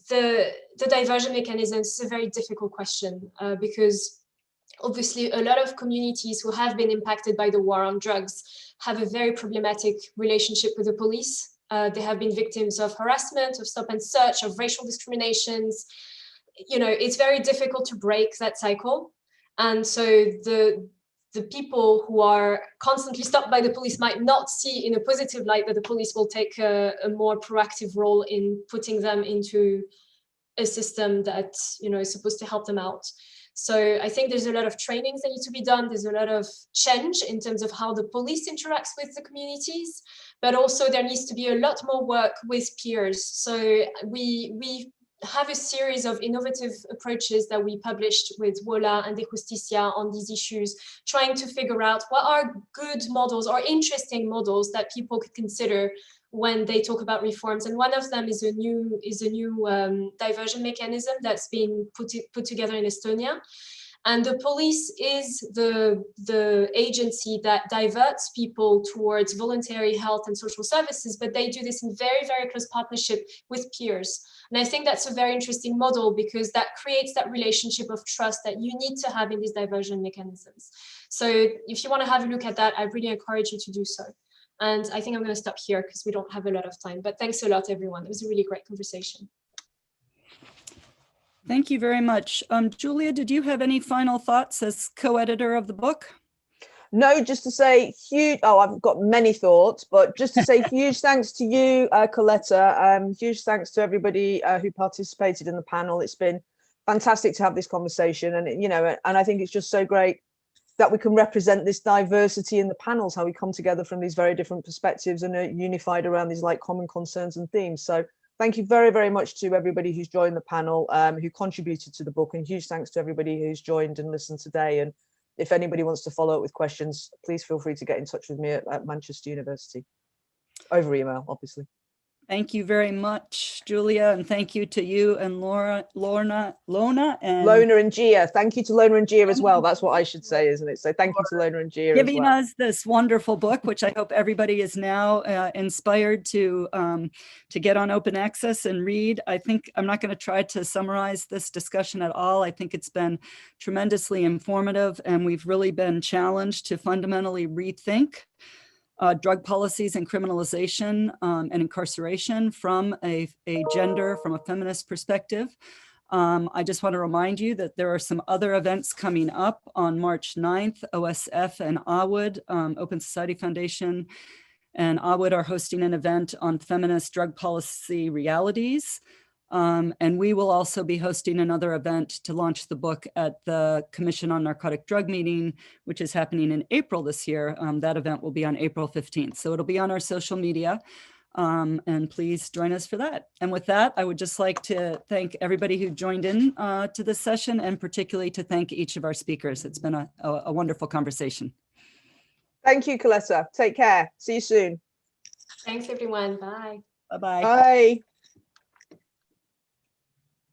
the diversion mechanisms, it's a very difficult question because obviously a lot of communities who have been impacted by the war on drugs have a very problematic relationship with the police. They have been victims of harassment, of stop and search, of racial discriminations. You know, it's very difficult to break that cycle. And so the people who are constantly stopped by the police might not see in a positive light that the police will take a more proactive role in putting them into a system that, you know, is supposed to help them out. So I think there's a lot of trainings that need to be done. There's a lot of change in terms of how the police interacts with the communities, but also there needs to be a lot more work with peers. So we have a series of innovative approaches that we published with Wola and De Justicia on these issues, trying to figure out what are good models or interesting models that people could consider when they talk about reforms. And one of them is a new diversion mechanism that's been put together in Estonia. And the police is the agency that diverts people towards voluntary health and social services, but they do this in very, very close partnership with peers. And I think that's a very interesting model because that creates that relationship of trust that you need to have in these diversion mechanisms. So if you want to have a look at that, I really encourage you to do so. And I think I'm going to stop here because we don't have a lot of time, but thanks a lot, everyone. It was a really great conversation. Thank you very much. Julia, did you have any final thoughts as co-editor of the book? No, just to say I've got many thoughts, but just to say huge thanks to you, Coletta. Huge thanks to everybody who participated in the panel. It's been fantastic to have this conversation. And, you know, and I think it's just so great that we can represent this diversity in the panels, how we come together from these very different perspectives and are unified around these like common concerns and themes. So thank you very, very much to everybody who's joined the panel, who contributed to the book, and huge thanks to everybody who's joined and listened today. And if anybody wants to follow up with questions, please feel free to get in touch with me at Manchester University, over email, obviously. Thank you very much, Julia, and thank you to you and Lona and Gia. Thank you to Lona and Gia as well. That's what I should say, isn't it? So thank you to Lona and Gia as well. Giving us this wonderful book, which I hope everybody is now inspired to get on open access and read. I think I'm not going to try to summarize this discussion at all. I think it's been tremendously informative, and we've really been challenged to fundamentally rethink drug policies and criminalization and incarceration from a gender, from a feminist perspective. I just want to remind you that there are some other events coming up on March 9th. OSF and AWUD, Open Society Foundation, and AWUD are hosting an event on feminist drug policy realities. And we will also be hosting another event to launch the book at the Commission on Narcotic Drug meeting, which is happening in April this year. That event will be on April 15th. So it'll be on our social media. And please join us for that. And with that, I would just like to thank everybody who joined in to this session, and particularly to thank each of our speakers. It's been a wonderful conversation. Thank you, Coletta. Take care. See you soon. Thanks, everyone. Bye. Bye-bye. Bye.